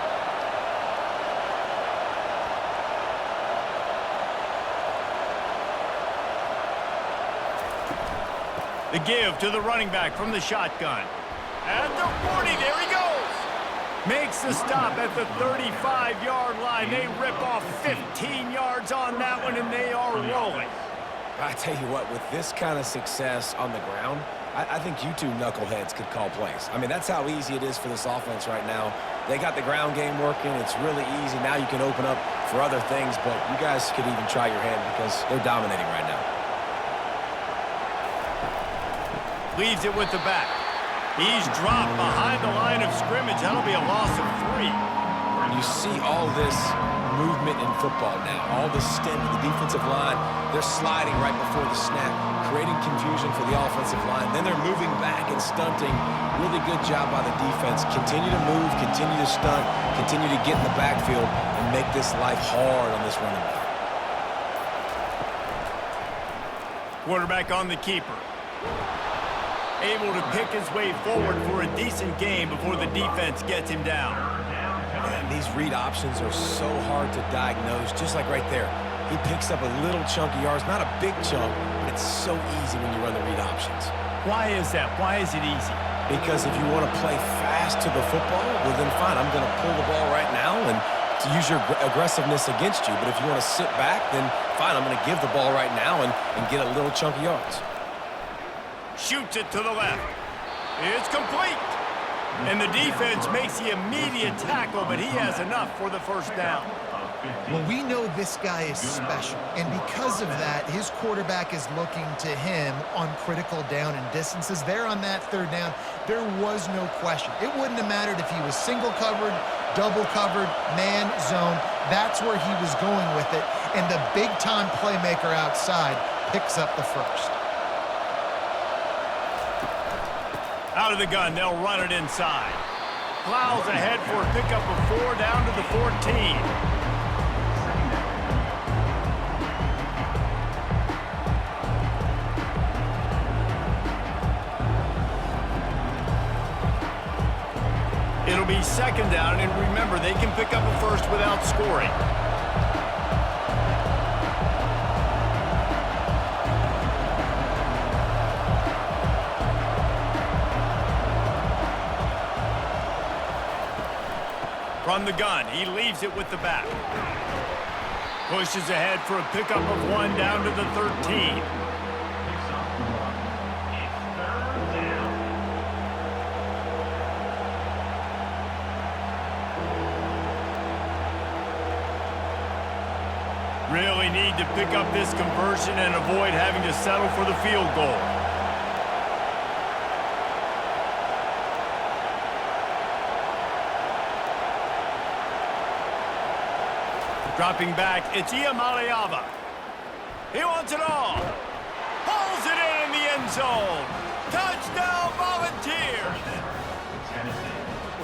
The give to the running back from the shotgun. At the 40, there he goes. Makes the stop at the 35-yard line. They rip off 15 yards on that one, and they are rolling. I tell you what, with this kind of success on the ground, I think you two knuckleheads could call plays. I mean, that's how easy it is for this offense right now. They got the ground game working. It's really easy. Now you can open up for other things, but you guys could even try your hand because they're dominating right now. Leaves it with the back. He's dropped behind the line of scrimmage. That'll be a loss of 3. You see all this movement in football now. All the stint of the defensive line. They're sliding right before the snap, creating confusion for the offensive line. Then they're moving back and stunting. Really good job by the defense. Continue to move, continue to stunt, continue to get in the backfield and make this life hard on this running back. Quarterback on the keeper. Able to pick his way forward for a decent game before the defense gets him down. And these read options are so hard to diagnose, just like right there. He picks up a little chunk of yards, not a big chunk, but it's so easy when you run the read options. Why is that? Why is it easy? Because if you want to play fast to the football, well then fine, I'm going to pull the ball right now and to use your aggressiveness against you. But if you want to sit back, then fine, I'm going to give the ball right now and get a little chunk of yards. Shoots it to the left. It's complete. And the defense makes the immediate tackle, but he has enough for the first down. Well, we know this guy is special, and because of that, his quarterback is looking to him on critical down and distances. There on that third down, there was no question. It wouldn't have mattered if he was single covered, double covered, man, zone. That's where he was going with it, and the big-time playmaker outside picks up the first. Out of the gun, they'll run it inside. Plows ahead for a pickup of 4 down to the 14. It'll be second down, and remember, they can pick up a first without scoring. From the gun, he leaves it with the back. Pushes ahead for a pickup of 1 down to the 13. need to pick up this conversion and avoid having to settle for the field goal. Dropping back, it's Iamaleava. He wants it all. Pulls it in the end zone. Touchdown, Volunteers!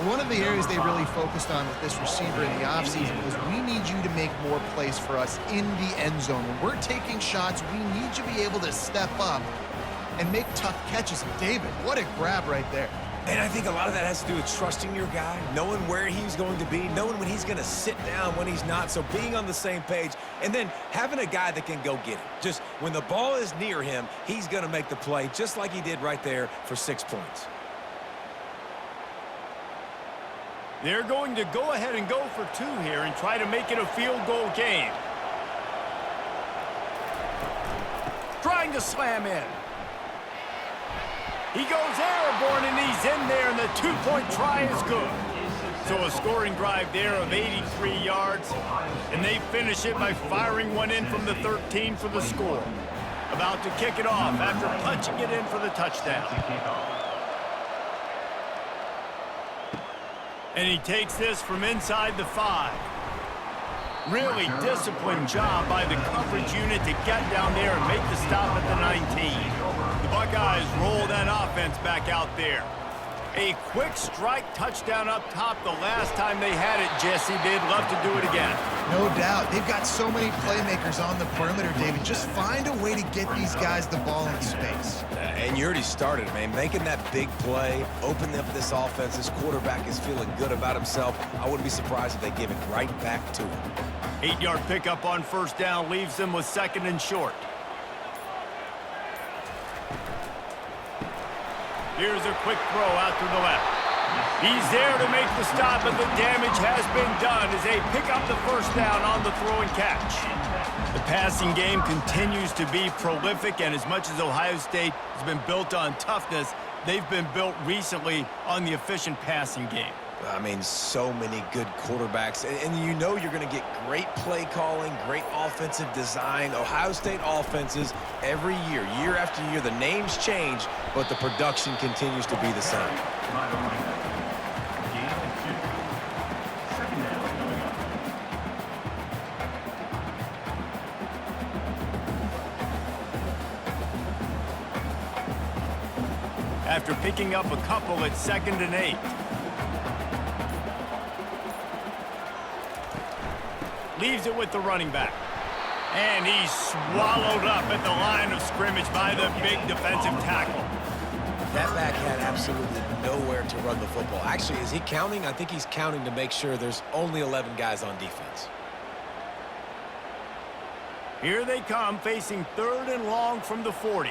One of the areas they really focused on with this receiver in the offseason was we need you to make more plays for us in the end zone. When we're taking shots, we need you to be able to step up and make tough catches. David, what a grab right there. And I think a lot of that has to do with trusting your guy, knowing where he's going to be, knowing when he's going to sit down, when he's not, so being on the same page, and then having a guy that can go get it. Just when the ball is near him, he's going to make the play, just like he did right there for 6 points. They're going to go ahead and go for 2 here and try to make it a field goal game. Trying to slam in. He goes airborne, and he's in there, and the 2-point try is good. So a scoring drive there of 83 yards, and they finish it by firing one in from the 13 for the score. About to kick it off after punching it in for the touchdown. And he takes this from inside the 5. Really disciplined job by the coverage unit to get down there and make the stop at the 19. The Buckeyes roll that offense back out there. A quick strike touchdown up top the last time they had it, Jesse. They'd love to do it again. No doubt. They've got so many playmakers on the perimeter, David. Just find a way to get these guys the ball in space. And you already started, man. Making that big play, opening up this offense. This quarterback is feeling good about himself. I wouldn't be surprised if they give it right back to him. 8-yard pickup on first down leaves them with 2nd and short. Here's a quick throw out to the left. He's there to make the stop, but the damage has been done as they pick up the first down on the throw and catch. The passing game continues to be prolific, and as much as Ohio State has been built on toughness, they've been built recently on the efficient passing game. I mean, so many good quarterbacks, and you know you're going to get great play calling, great offensive design. Ohio State offenses every year, year after year, the names change, but the production continues to be the same. After picking up a couple at 2nd and 8. Leaves it with the running back. And he's swallowed up at the line of scrimmage by the big defensive tackle. That back had absolutely nowhere to run the football. Actually, is he counting? I think he's counting to make sure there's only 11 guys on defense. Here they come, facing 3rd and long from the 40.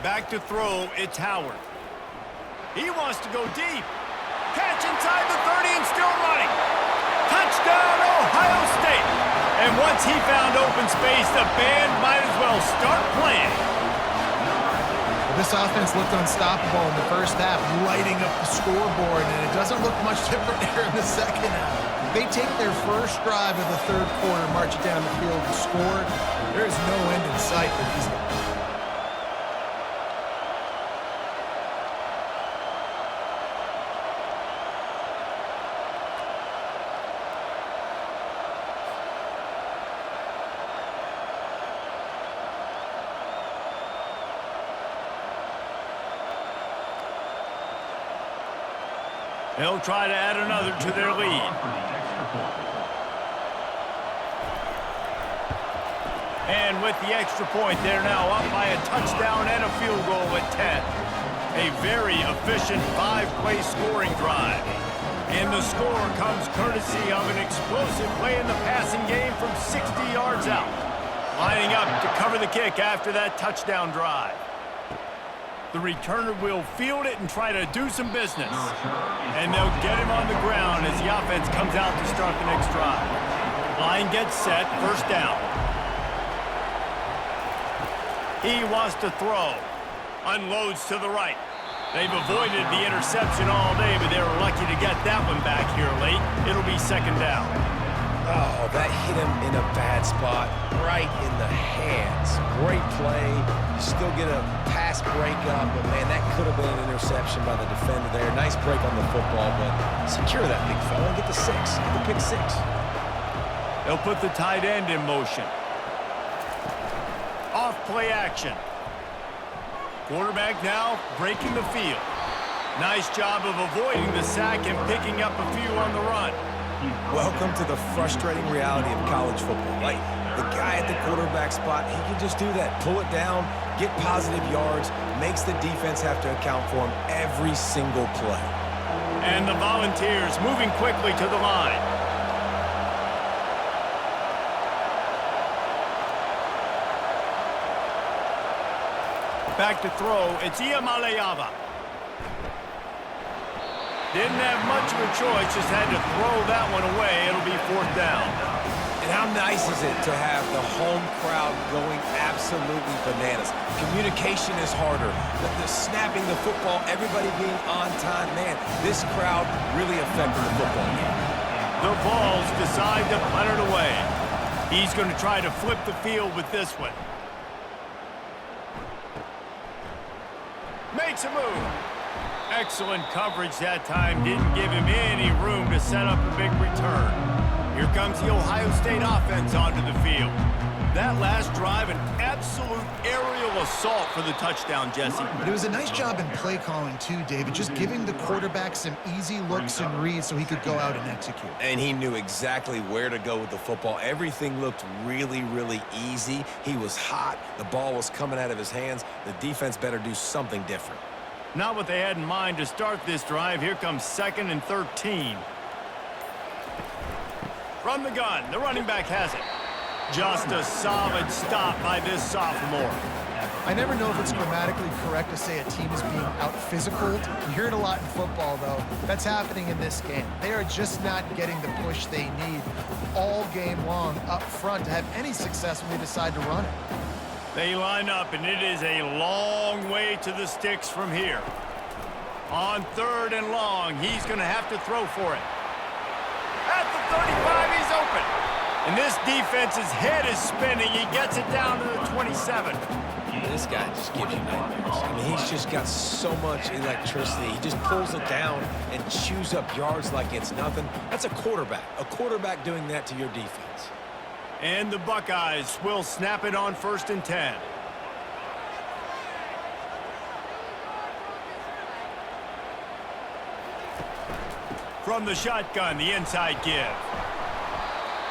Back to throw, it's Howard. He wants to go deep. Catch inside the 30 and still running. Touchdown, Ohio State. And once he found open space, the band might as well start playing. This offense looked unstoppable in the first half, lighting up the scoreboard, and it doesn't look much different here in the second half. They take their first drive of the 3rd quarter, march it down the field and score. There is no end in sight for these guys. They'll try to add another to their lead. And with the extra point, they're now up by a touchdown and a field goal at 10. A very efficient 5-play scoring drive. And the score comes courtesy of an explosive play in the passing game from 60 yards out. Lining up to cover the kick after that touchdown drive. The returner will field it and try to do some business. And they'll get him on the ground as the offense comes out to start the next drive. Line gets set, first down. He wants to throw. Unloads to the right. They've avoided the interception all day, but they were lucky to get that one back here late. It'll be second down. Oh, that hit him in a bad spot, right in the hands. Great play. You still get a pass breakup, but, man, that could have been an interception by the defender there. Nice break on the football, but secure that big fella and get the six. Get the pick six. They'll put the tight end in motion. Off play action. Quarterback now breaking the field. Nice job of avoiding the sack and picking up a few on the run. Welcome to the frustrating reality of college football. Like, the guy at the quarterback spot, he can just do that. Pull it down, get positive yards, makes the defense have to account for him every single play. And the Volunteers moving quickly to the line. Back to throw, it's Iamaleava. Didn't have much of a choice, just had to throw that one away. It'll be fourth down. And how nice is it to have the home crowd going absolutely bananas? Communication is harder. The snapping the football, everybody being on time. Man, this crowd really affected the football game. The Vols decide to punt it away. He's going to try to flip the field with this one. Makes a move. Excellent coverage that time. Didn't give him any room to set up a big return. Here comes the Ohio State offense onto the field. That last drive, an absolute aerial assault for the touchdown, Jesse. But it was a nice job in play calling too, David, just giving the quarterback some easy looks and reads so he could go out and execute. And he knew exactly where to go with the football. Everything looked really, really easy. He was hot. The ball was coming out of his hands. The defense better do something different. Not what they had in mind to start this drive. Here comes 2nd and 13. From the gun, the running back has it. Just a solid stop by this sophomore. I never know if it's grammatically correct to say a team is being out-physicaled. You hear it a lot in football, though. That's happening in this game. They are just not getting the push they need all game long up front to have any success when they decide to run it. They line up, and it is a long way to the sticks from here. On 3rd and long, he's going to have to throw for it. At the 35, he's open. And this defense's head is spinning. He gets it down to the 27. This guy just gives you nightmares. I mean, he's just got so much electricity. He just pulls it down and chews up yards like it's nothing. That's a quarterback. A quarterback doing that to your defense. And the Buckeyes will snap it on 1st and 10. From the shotgun, the inside give.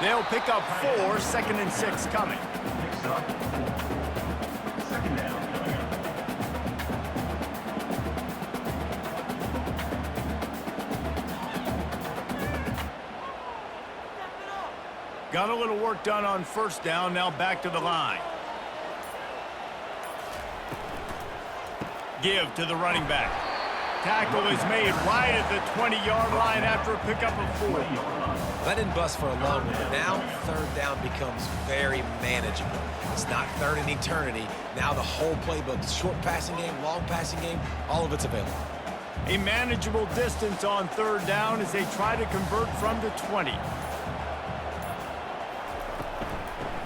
They'll pick up 4, 2nd and 6 coming. Second down. Got a little work done on 1st down, now back to the line. Give to the running back. Tackle is made right at the 20-yard line after a pickup of 4. That didn't bust for a long one, but now 3rd down becomes very manageable. It's not 3rd and eternity. Now the whole playbook, short passing game, long passing game, all of it's available. A manageable distance on 3rd down as they try to convert from the 20.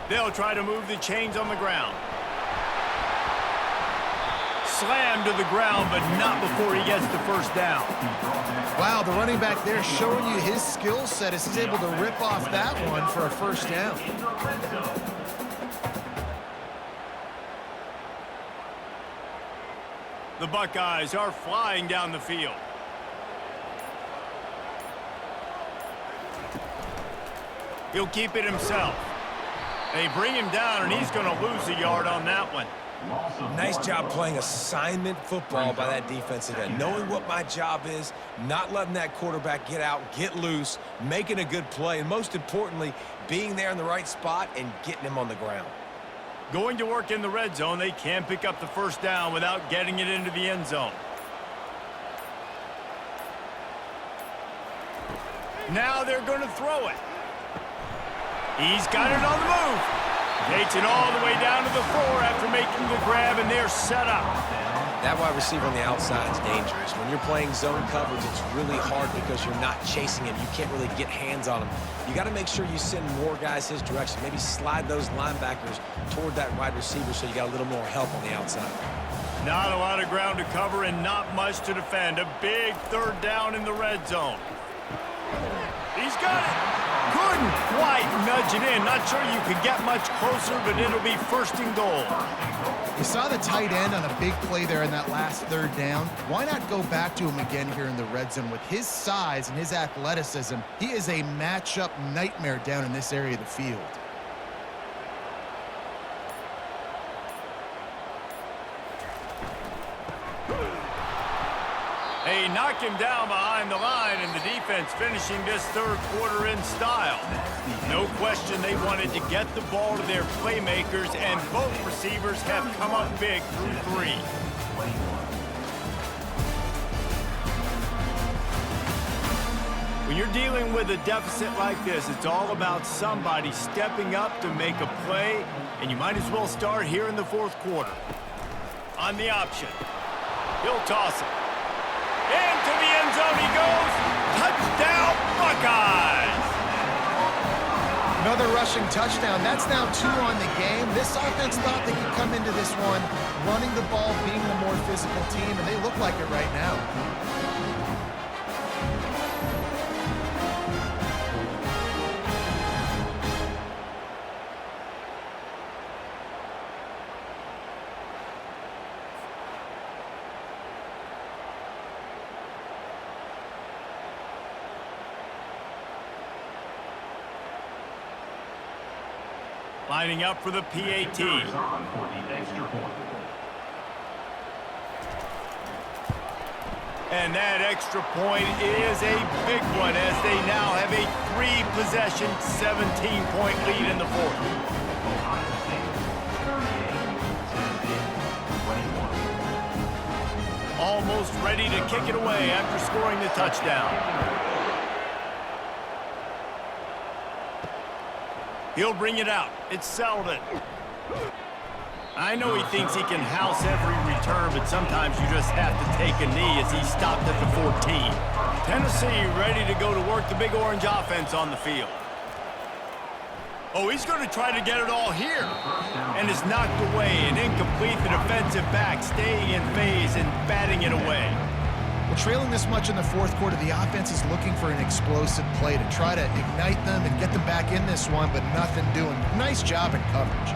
They'll try to move the chains on the ground. Slammed to the ground, but not before he gets the 1st down. Wow, the running back there showing you his skill set as he's able to rip off that one for a 1st down. The Buckeyes are flying down the field. He'll keep it himself. They bring him down, and he's going to lose a yard on that one. Nice job playing assignment football by that defensive end. Knowing what my job is, not letting that quarterback get out, get loose, making a good play, and most importantly, being there in the right spot and getting him on the ground. Going to work in the red zone, they can pick up the 1st down without getting it into the end zone. Now they're going to throw it. He's got it on the move. Takes it all the way down to the 4 after making the grab, and they're set up. That wide receiver on the outside is dangerous. When you're playing zone coverage, it's really hard because you're not chasing him. You can't really get hands on him. You got to make sure you send more guys his direction. Maybe slide those linebackers toward that wide receiver so you got a little more help on the outside. Not a lot of ground to cover and not much to defend. A big third down in the red zone. He's got it. Couldn't quite nudge it in. Not sure you could get much closer, but it'll be first and goal. You saw the tight end on a big play there in that last third down. Why not go back to him again here in the red zone? With his size and his athleticism, he is a matchup nightmare down in this area of the field. They knock him down behind the line, and the defense finishing this third quarter in style. No question they wanted to get the ball to their playmakers, and both receivers have come up big through 3. When you're dealing with a deficit like this, it's all about somebody stepping up to make a play, and you might as well start here in the fourth quarter. On the option, he'll toss it. Into the end zone he goes. Touchdown, Buckeyes! Another rushing touchdown. That's now 2 on the game. This offense thought they could come into this one running the ball, being the more physical team, and they look like it right now. Lining up for the PAT. And that extra point is a big one as they now have a 3-possession, 17-point lead in the fourth. Almost ready to kick it away after scoring the touchdown. He'll bring it out. It's Selden. I know he thinks he can house every return, but sometimes you just have to take a knee as he stopped at the 14. Tennessee ready to go to work the Big Orange offense on the field. Oh, he's going to try to get it all here. And it's knocked away and incomplete. The defensive back staying in phase and batting it away. Well, trailing this much in the fourth quarter, the offense is looking for an explosive play to try to ignite them and get them back in this one, but nothing doing. Nice job in coverage.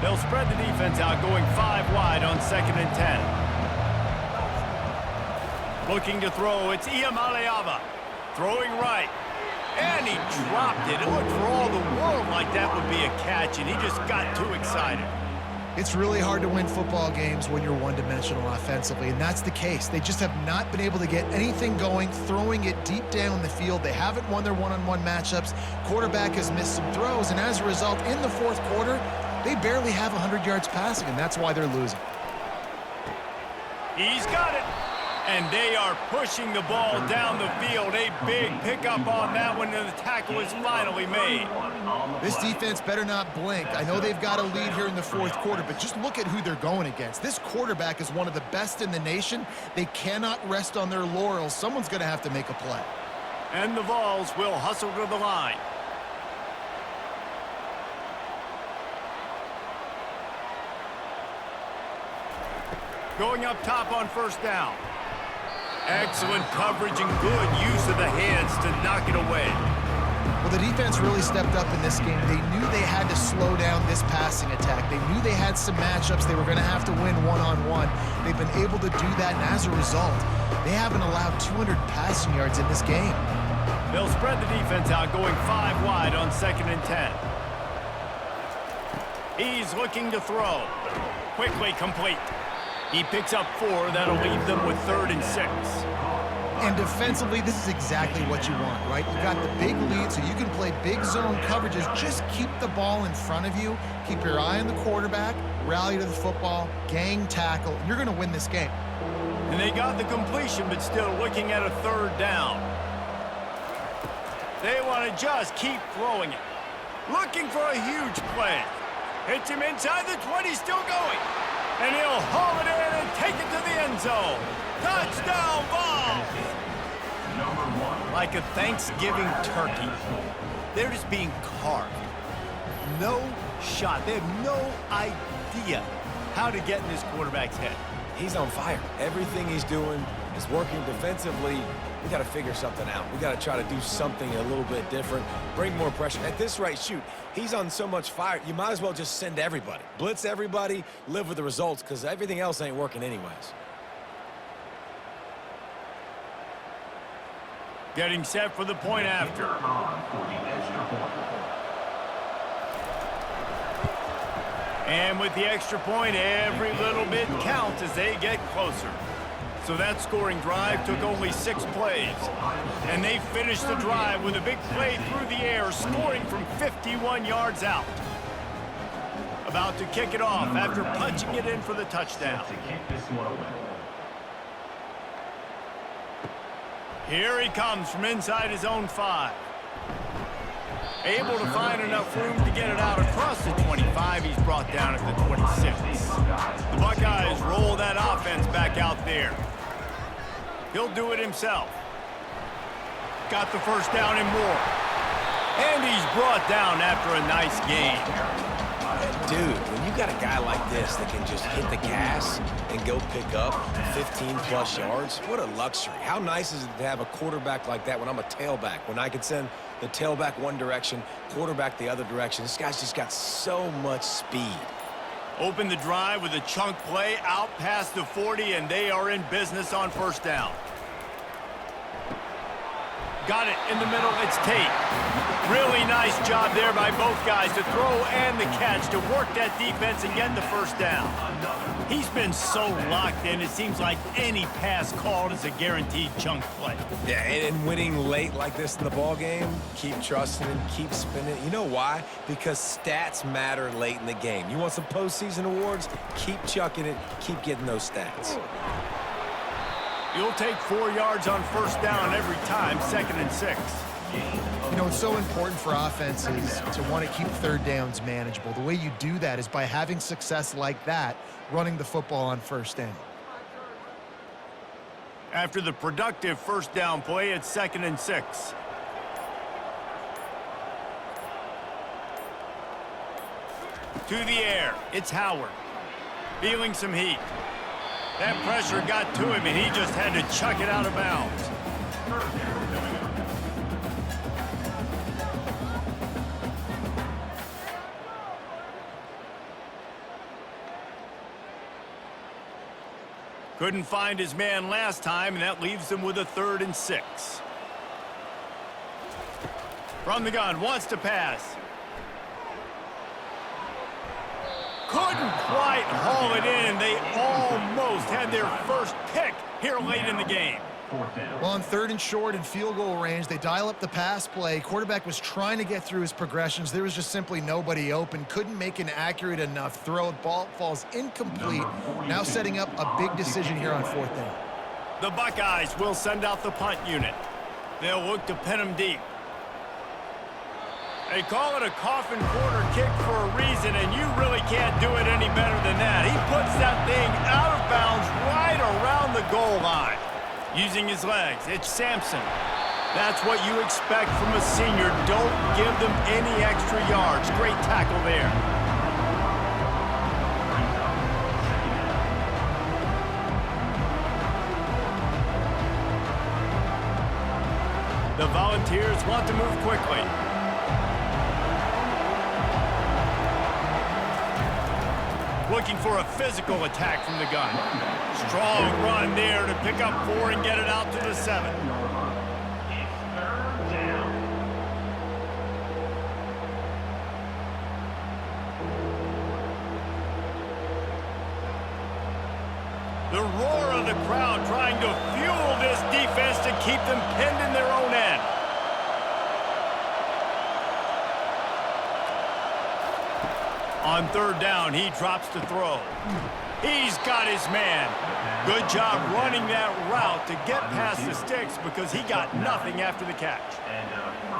They'll spread the defense out, going 5 wide on 2nd and 10. Looking to throw, it's Iamaleava. Throwing right. And he dropped it. It looked for all the world like that would be a catch, and he just got too excited. It's really hard to win football games when you're one-dimensional offensively, and that's the case. They just have not been able to get anything going, throwing it deep down the field. They haven't won their one-on-one matchups. Quarterback has missed some throws, and as a result, in the fourth quarter, they barely have 100 yards passing, and that's why they're losing. He's got it. And they are pushing the ball down the field. A big pickup on that one, and the tackle is finally made. This defense better not blink. I know they've got a lead here in the fourth quarter, but just look at who they're going against. This quarterback is one of the best in the nation. They cannot rest on their laurels. Someone's going to have to make a play. And the Vols will hustle to the line. Going up top on 1st down. Excellent coverage and good use of the hands to knock it away. Well, the defense really stepped up in this game. They knew they had to slow down this passing attack. They knew they had some matchups they were going to have to win one-on-one. They've been able to do that, and as a result, they haven't allowed 200 passing yards in this game. They'll spread the defense out, going 5 wide on 2nd and 10. He's looking to throw. Quickly complete. He picks up 4. That'll leave them with 3rd and 6. And defensively, this is exactly what you want, right? You've got the big lead, so you can play big zone coverages. Just keep the ball in front of you. Keep your eye on the quarterback. Rally to the football. Gang tackle. You're going to win this game. And they got the completion, but still looking at a 3rd down. They want to just keep throwing it. Looking for a huge play. Hits him inside the 20, still going. And he'll haul it in and take it to the end zone. Touchdown ball! Like a Thanksgiving turkey, they're just being carved. No shot. They have no idea how to get in this quarterback's head. He's on fire. Everything he's doing is working defensively. We got to figure something out. We got to try to do something a little bit different, bring more pressure. At this rate, shoot, he's on so much fire, you might as well just send everybody. Blitz everybody, live with the results, because everything else ain't working anyways. Getting set for the point after. And with the extra point, every little bit counts as they get closer. So that scoring drive took only 6 plays. And they finished the drive with a big play through the air, scoring from 51 yards out. About to kick it off after punching it in for the touchdown. Here he comes from inside his own 5. Able to find enough room to get it out across the 25. He's brought down at the 26. The Buckeyes roll that offense back out there. He'll do it himself. Got the first down and more. And he's brought down after a nice gain. Dude, when you got a guy like this that can just hit the gas and go pick up 15-plus yards, what a luxury. How nice is it to have a quarterback like that when I'm a tailback, when I can send the tailback one direction, quarterback the other direction. This guy's just got so much speed. Open the drive with a chunk play out past the 40, and they are in business on first down. Got it in the middle. It's Tate. Really nice job there by both guys to throw and the catch to work that defense and get the first down. He's been so locked in, it seems like any pass called is a guaranteed chunk play. Yeah, and winning late like this in the ball game, keep trusting him, keep spinning. You know why? Because stats matter late in the game. You want some postseason awards? Keep chucking it, keep getting those stats. You'll take 4 yards on first down every time, 2nd and 6. You know, it's so important for offenses to want to keep third downs manageable. The way you do that is by having success like that, running the football on first down. After the productive first down play, it's 2nd and 6. To the air, it's Howard. Feeling some heat. That pressure got to him, and he just had to chuck it out of bounds. Couldn't find his man last time, and that leaves him with a 3rd and 6. From the gun, wants to pass. Couldn't quite haul it in. They almost had their first pick here late in the game. Well, on 3rd and short and field goal range, they dial up the pass play. Quarterback was trying to get through his progressions. There was just simply nobody open. Couldn't make an accurate enough throw. The ball falls incomplete. Now setting up a big decision here on 4th down. The Buckeyes will send out the punt unit. They'll look to pin him deep. They call it a coffin corner kick for a reason, and you really can't do it any better than that. He puts that thing out of bounds right around the goal line. Using his legs, it's Sampson. That's what you expect from a senior. Don't give them any extra yards. Great tackle there. The Volunteers want to move quickly. Looking for a physical attack from the gun. Strong run there to pick up 4 and get it out to the 7. The roar of the crowd trying to fuel this defense to keep them pinned in their own end. On 3rd down, he drops to throw. He's got his man. Good job running that route to get past the sticks because he got nothing after the catch.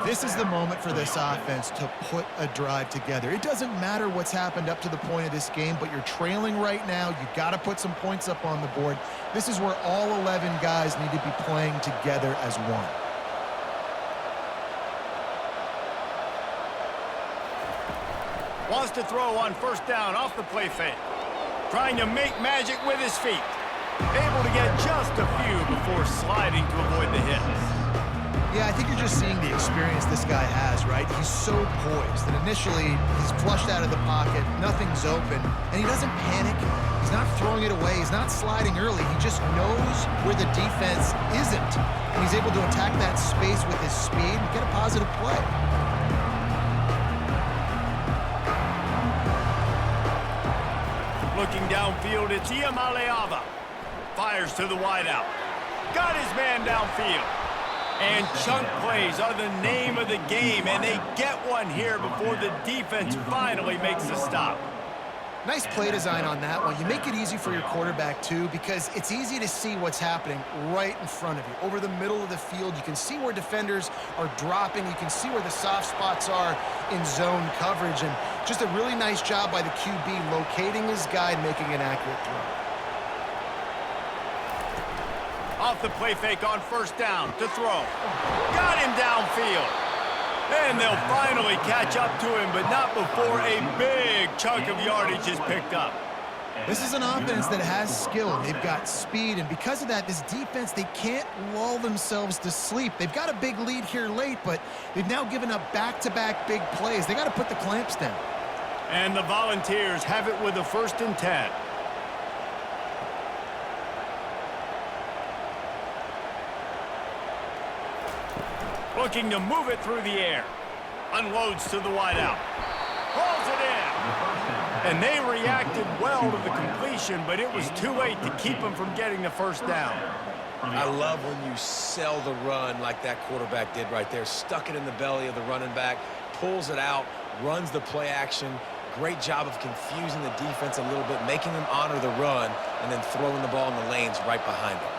This is the moment for this offense to put a drive together. It doesn't matter what's happened up to the point of this game, but you're trailing right now. You've got to put some points up on the board. This is where all 11 guys need to be playing together as one. Wants to throw on first down off the play fake. Trying to make magic with his feet. Able to get just a few before sliding to avoid the hit. Yeah, I think you're just seeing the experience this guy has, right? He's so poised that initially he's flushed out of the pocket, nothing's open, and he doesn't panic. He's not throwing it away. He's not sliding early. He just knows where the defense isn't, and he's able to attack that space with his speed and get a positive play. Looking downfield, it's Iamaleava. Fires to the wideout. Got his man downfield. And chunk plays are the name of the game, and they get one here before the defense finally makes the stop. Nice play design on that one. You make it easy for your quarterback, too, because it's easy to see what's happening right in front of you. Over the middle of the field, you can see where defenders are dropping. You can see where the soft spots are in zone coverage. And just a really nice job by the QB locating his guy and making an accurate throw. Off the play fake on first down to throw. Got him downfield. And they'll finally catch up to him, but not before a big chunk of yardage is picked up. This is an offense that has skill. They've got speed, and because of that, this defense, they can't lull themselves to sleep. They've got a big lead here late, but they've now given up back-to-back big plays. They got to put the clamps down. And the Volunteers have it with a 1st and 10. Looking to move it through the air. Unloads to the wideout. Hauls it in. And they reacted well to the completion, but it was too late to keep them from getting the first down. I love when you sell the run like that quarterback did right there. Stuck it in the belly of the running back, pulls it out, runs the play action. Great job of confusing the defense a little bit, making them honor the run, and then throwing the ball in the lanes right behind them.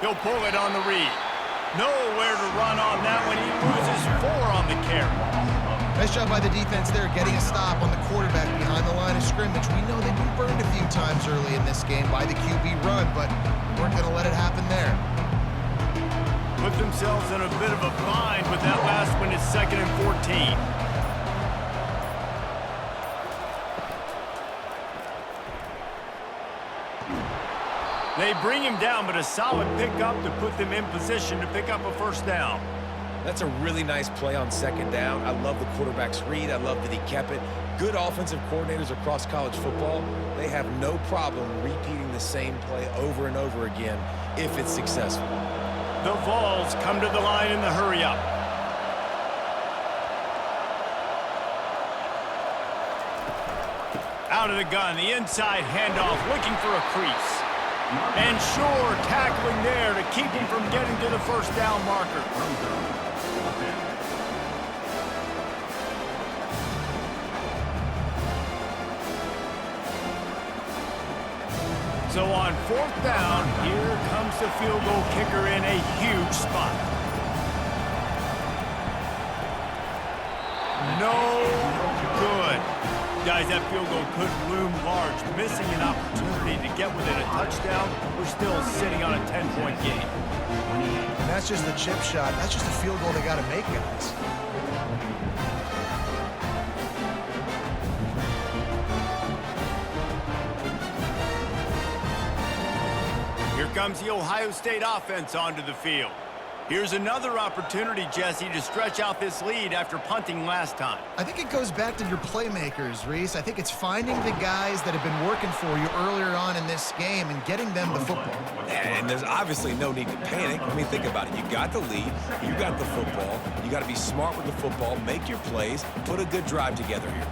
He'll pull it on the read. Nowhere to run on that one. He loses 4 on the carry. Nice job by the defense there, getting a stop on the quarterback behind the line of scrimmage. We know they've been burned a few times early in this game by the QB run, but weren't going to let it happen there. Put themselves in a bit of a bind with that last one. It's 2nd and 14. They bring him down, but a solid pickup to put them in position to pick up a first down. That's a really nice play on 2nd down. I love the quarterback's read. I love that he kept it. Good offensive coordinators across college football, they have no problem repeating the same play over and over again if it's successful. The Vols come to the line in the hurry-up. Out of the gun, the inside handoff, looking for a crease. And Shore tackling there to keep him from getting to the first down marker. So on 4th down, here comes the field goal kicker in a huge spot. No good. Guys, that field goal could loom large. Missing an opportunity to get within a touchdown. We're still sitting on a 10-point game. And that's just a chip shot. That's just a field goal they got to make, guys. Here comes the Ohio State offense onto the field. Here's another opportunity, Jesse, to stretch out this lead after punting last time. I think it goes back to your playmakers, Reese. I think it's finding the guys that have been working for you earlier on in this game and getting them the football. And there's obviously no need to panic. I mean, think about it. You got the lead. You got the football. You got to be smart with the football, make your plays, put a good drive together here.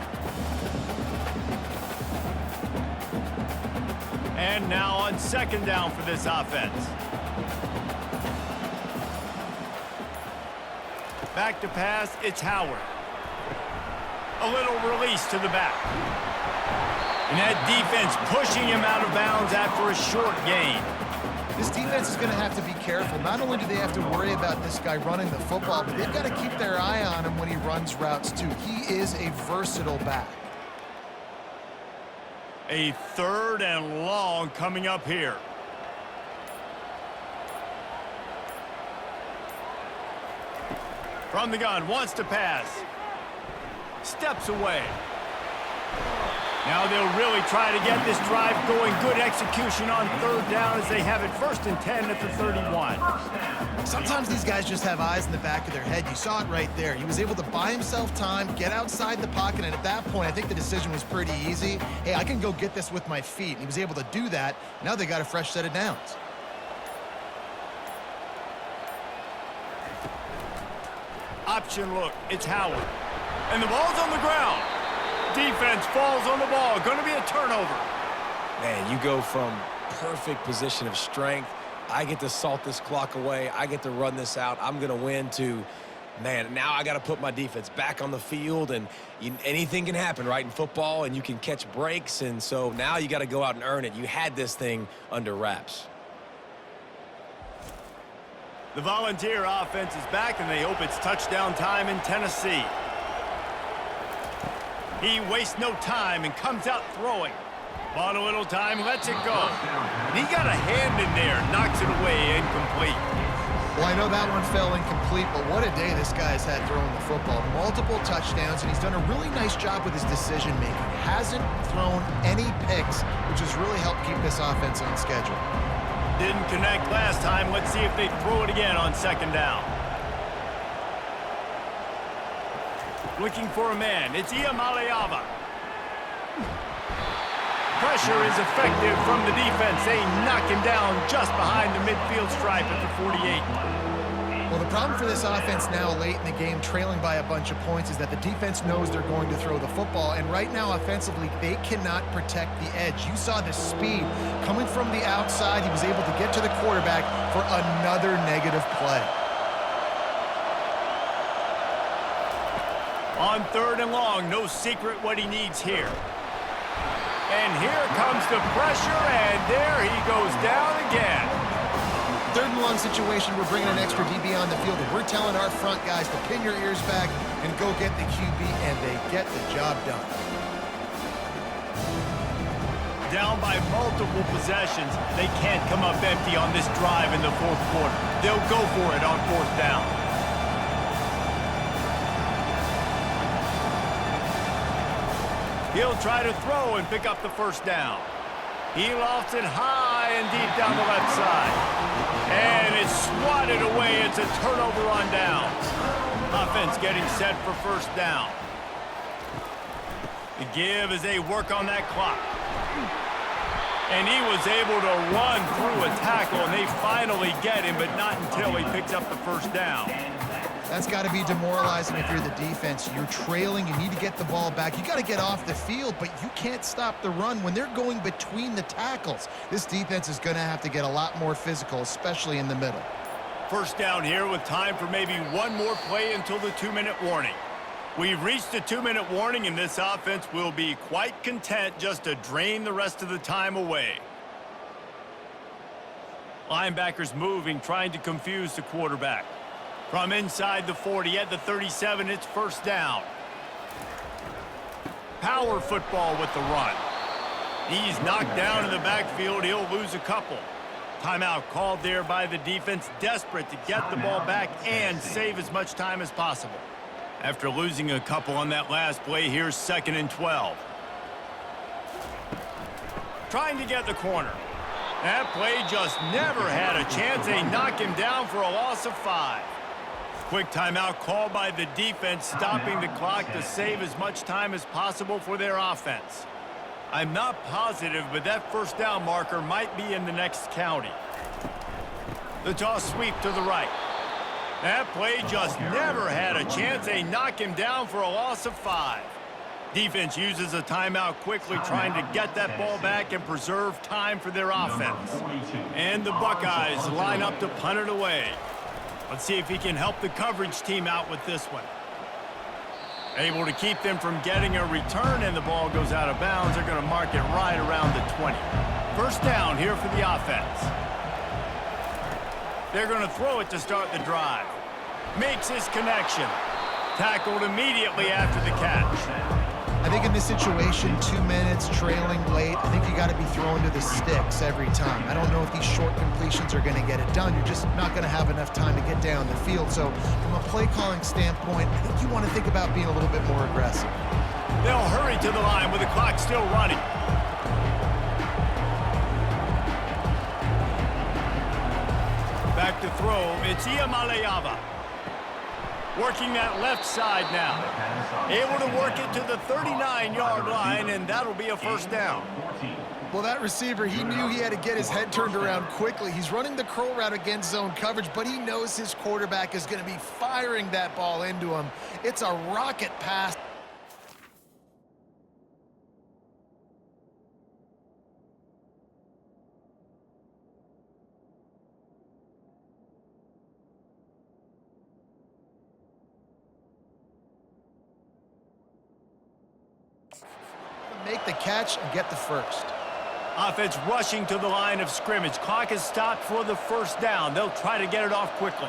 And now on 2nd down for this offense. Back to pass, it's Howard. A little release to the back. And that defense pushing him out of bounds after a short gain. This defense is going to have to be careful. Not only do they have to worry about this guy running the football, but they've got to keep their eye on him when he runs routes too. He is a versatile back. A 3rd and long coming up here. From the gun, wants to pass. Steps away. Now they'll really try to get this drive going. Good execution on 3rd down as they have it 1st and 10 at the 31. Sometimes these guys just have eyes in the back of their head. You saw it right there. He was able to buy himself time, get outside the pocket, and at that point, I think the decision was pretty easy. Hey, I can go get this with my feet. And he was able to do that. Now they got a fresh set of downs. Option look, it's Howard. And the ball's on the ground. Defense falls on the ball. Going to be a turnover. Man, you go from perfect position of strength. I get to salt this clock away. I get to run this out. I'm going to win to, man, now I got to put my defense back on the field. And anything can happen, right, in football, and you can catch breaks. And so now you got to go out and earn it. You had this thing under wraps. The Volunteer offense is back, and they hope it's touchdown time in Tennessee. He wastes no time and comes out throwing. Bought a little time, lets it go. And he got a hand in there, knocks it away, incomplete. Well, I know that one fell incomplete, but what a day this guy's had throwing the football. Multiple touchdowns, and he's done a really nice job with his decision-making. Hasn't thrown any picks, which has really helped keep this offense on schedule. Didn't connect last time. Let's see if they throw it again on 2nd down. Looking for a man. It's Iamaleava. Pressure is effective from the defense. They knock him down just behind the midfield stripe at the 48. Well, the problem for this offense now late in the game, trailing by a bunch of points, is that the defense knows they're going to throw the football. And right now, offensively, they cannot protect the edge. You saw the speed coming from the outside. He was able to get to the quarterback for another negative play. On 3rd and long, no secret what he needs here. And here comes the pressure, and there he goes down again. 3rd and long situation, we're bringing an extra DB on the field, and we're telling our front guys to pin your ears back and go get the QB, and they get the job done. Down by multiple possessions, they can't come up empty on this drive in the 4th quarter. They'll go for it on 4th down. He'll try to throw and pick up the 1st down. He lofts it high and deep down the left side. And it's swatted away. It's a turnover on downs. Offense getting set for 1st down. The give as they work on that clock. And he was able to run through a tackle, and they finally get him, but not until he picks up the 1st down. That's got to be demoralizing if you're the defense. You're trailing. You need to get the ball back. You got to get off the field, but you can't stop the run when they're going between the tackles. This defense is going to have to get a lot more physical, especially in the middle. 1st down here with time for maybe one more play until the 2-minute warning. We've reached the 2-minute warning, and this offense will be quite content just to drain the rest of the time away. Linebackers moving, trying to confuse the quarterback. From inside the 40 at the 37, it's 1st down. Power football with the run. He's knocked down in the backfield. He'll lose a couple. Timeout called there by the defense, desperate to get the ball back and save as much time as possible. After losing a couple on that last play, here's 2nd and 12. Trying to get the corner. That play just never had a chance. They knock him down for a loss of 5. Quick timeout called by the defense, stopping the clock to save as much time as possible for their offense. I'm not positive, but that 1st down marker might be in the next county. The toss sweep to the right. That play just never had a chance. They knock him down for a loss of 5. Defense uses a timeout quickly, trying to get that ball back and preserve time for their offense. And the Buckeyes line up to punt it away. Let's see if he can help the coverage team out with this one. Able to keep them from getting a return, and the ball goes out of bounds. They're going to mark it right around the 20. First down here for the offense. They're going to throw it to start the drive. Makes his connection. Tackled immediately after the catch. I think in this situation, 2 minutes, trailing late, I think you got to be throwing to the sticks every time. I don't know if these short completions are going to get it done. You're just not going to have enough time to get down the field. So from a play calling standpoint, I think you want to think about being a little bit more aggressive. They'll hurry to the line with the clock still running. Back to throw, it's Iamaleava. Working that left side now. Able to work it to the 39-yard line, and that'll be a first down. Well, that receiver, he knew he had to get his head turned around quickly. He's running the curl route against zone coverage, but he knows his quarterback is going to be firing that ball into him. It's a rocket pass. Make the catch and get the first. Offense rushing to the line of scrimmage. Clock is stopped for the first down. They'll try to get it off quickly.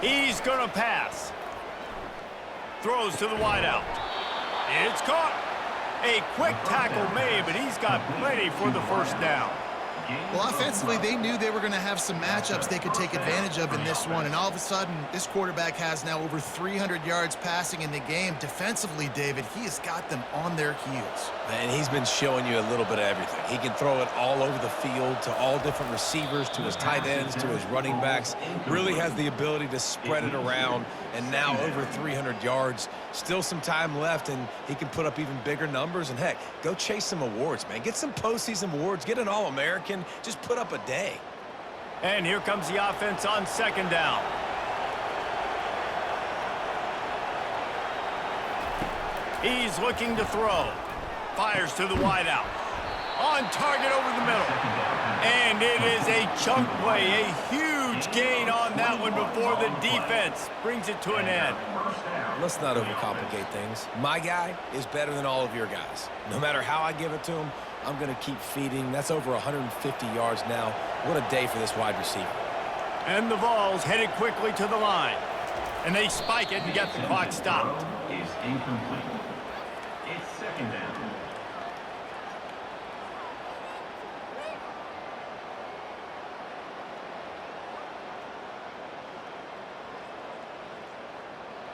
He's going to pass. Throws to the wideout. It's caught. A quick tackle made, but he's got plenty for the first down. Well, offensively, they knew they were going to have some matchups they could take advantage of in this one, and all of a sudden, this quarterback has now over 300 yards passing in the game. Defensively, David, he has got them on their heels. And he's been showing you a little bit of everything. He can throw it all over the field to all different receivers, to his tight ends, to his running backs. Really has the ability to spread it around, and now over 300 yards. Still some time left, and he can put up even bigger numbers. And, heck, go chase some awards, man. Get some postseason awards. Get an All-American. Just put up a day. And here comes the offense on second down. He's looking to throw. Fires to the wideout. On target over the middle. And it is a chunk play. A huge gain on that one before the defense brings it to an end. Let's not overcomplicate things. My guy is better than all of your guys. No matter how I give it to him, I'm going to keep feeding. That's over 150 yards now. What a day for this wide receiver. And the Vols headed quickly to the line. And they spike it and get the clock stopped. Is incomplete. It's second down.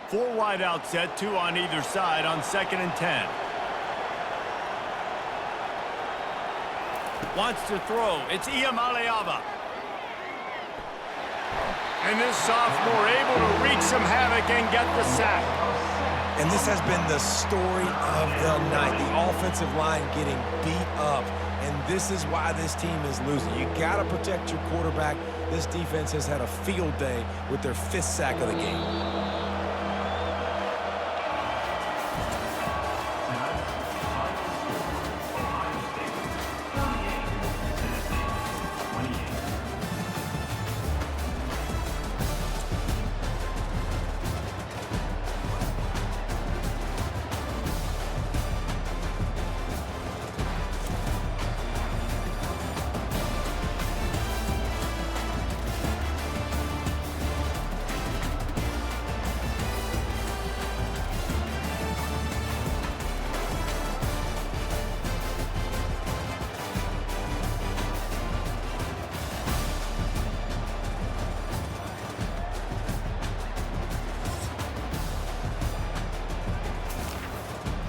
Four wide out set, 2 on either side on 2nd and 10. Wants to throw. It's Iamaleava. And this sophomore able to wreak some havoc and get the sack. And this has been the story of the night. The offensive line getting beat up. And this is why this team is losing. You got to protect your quarterback. This defense has had a field day with their 5th sack of the game.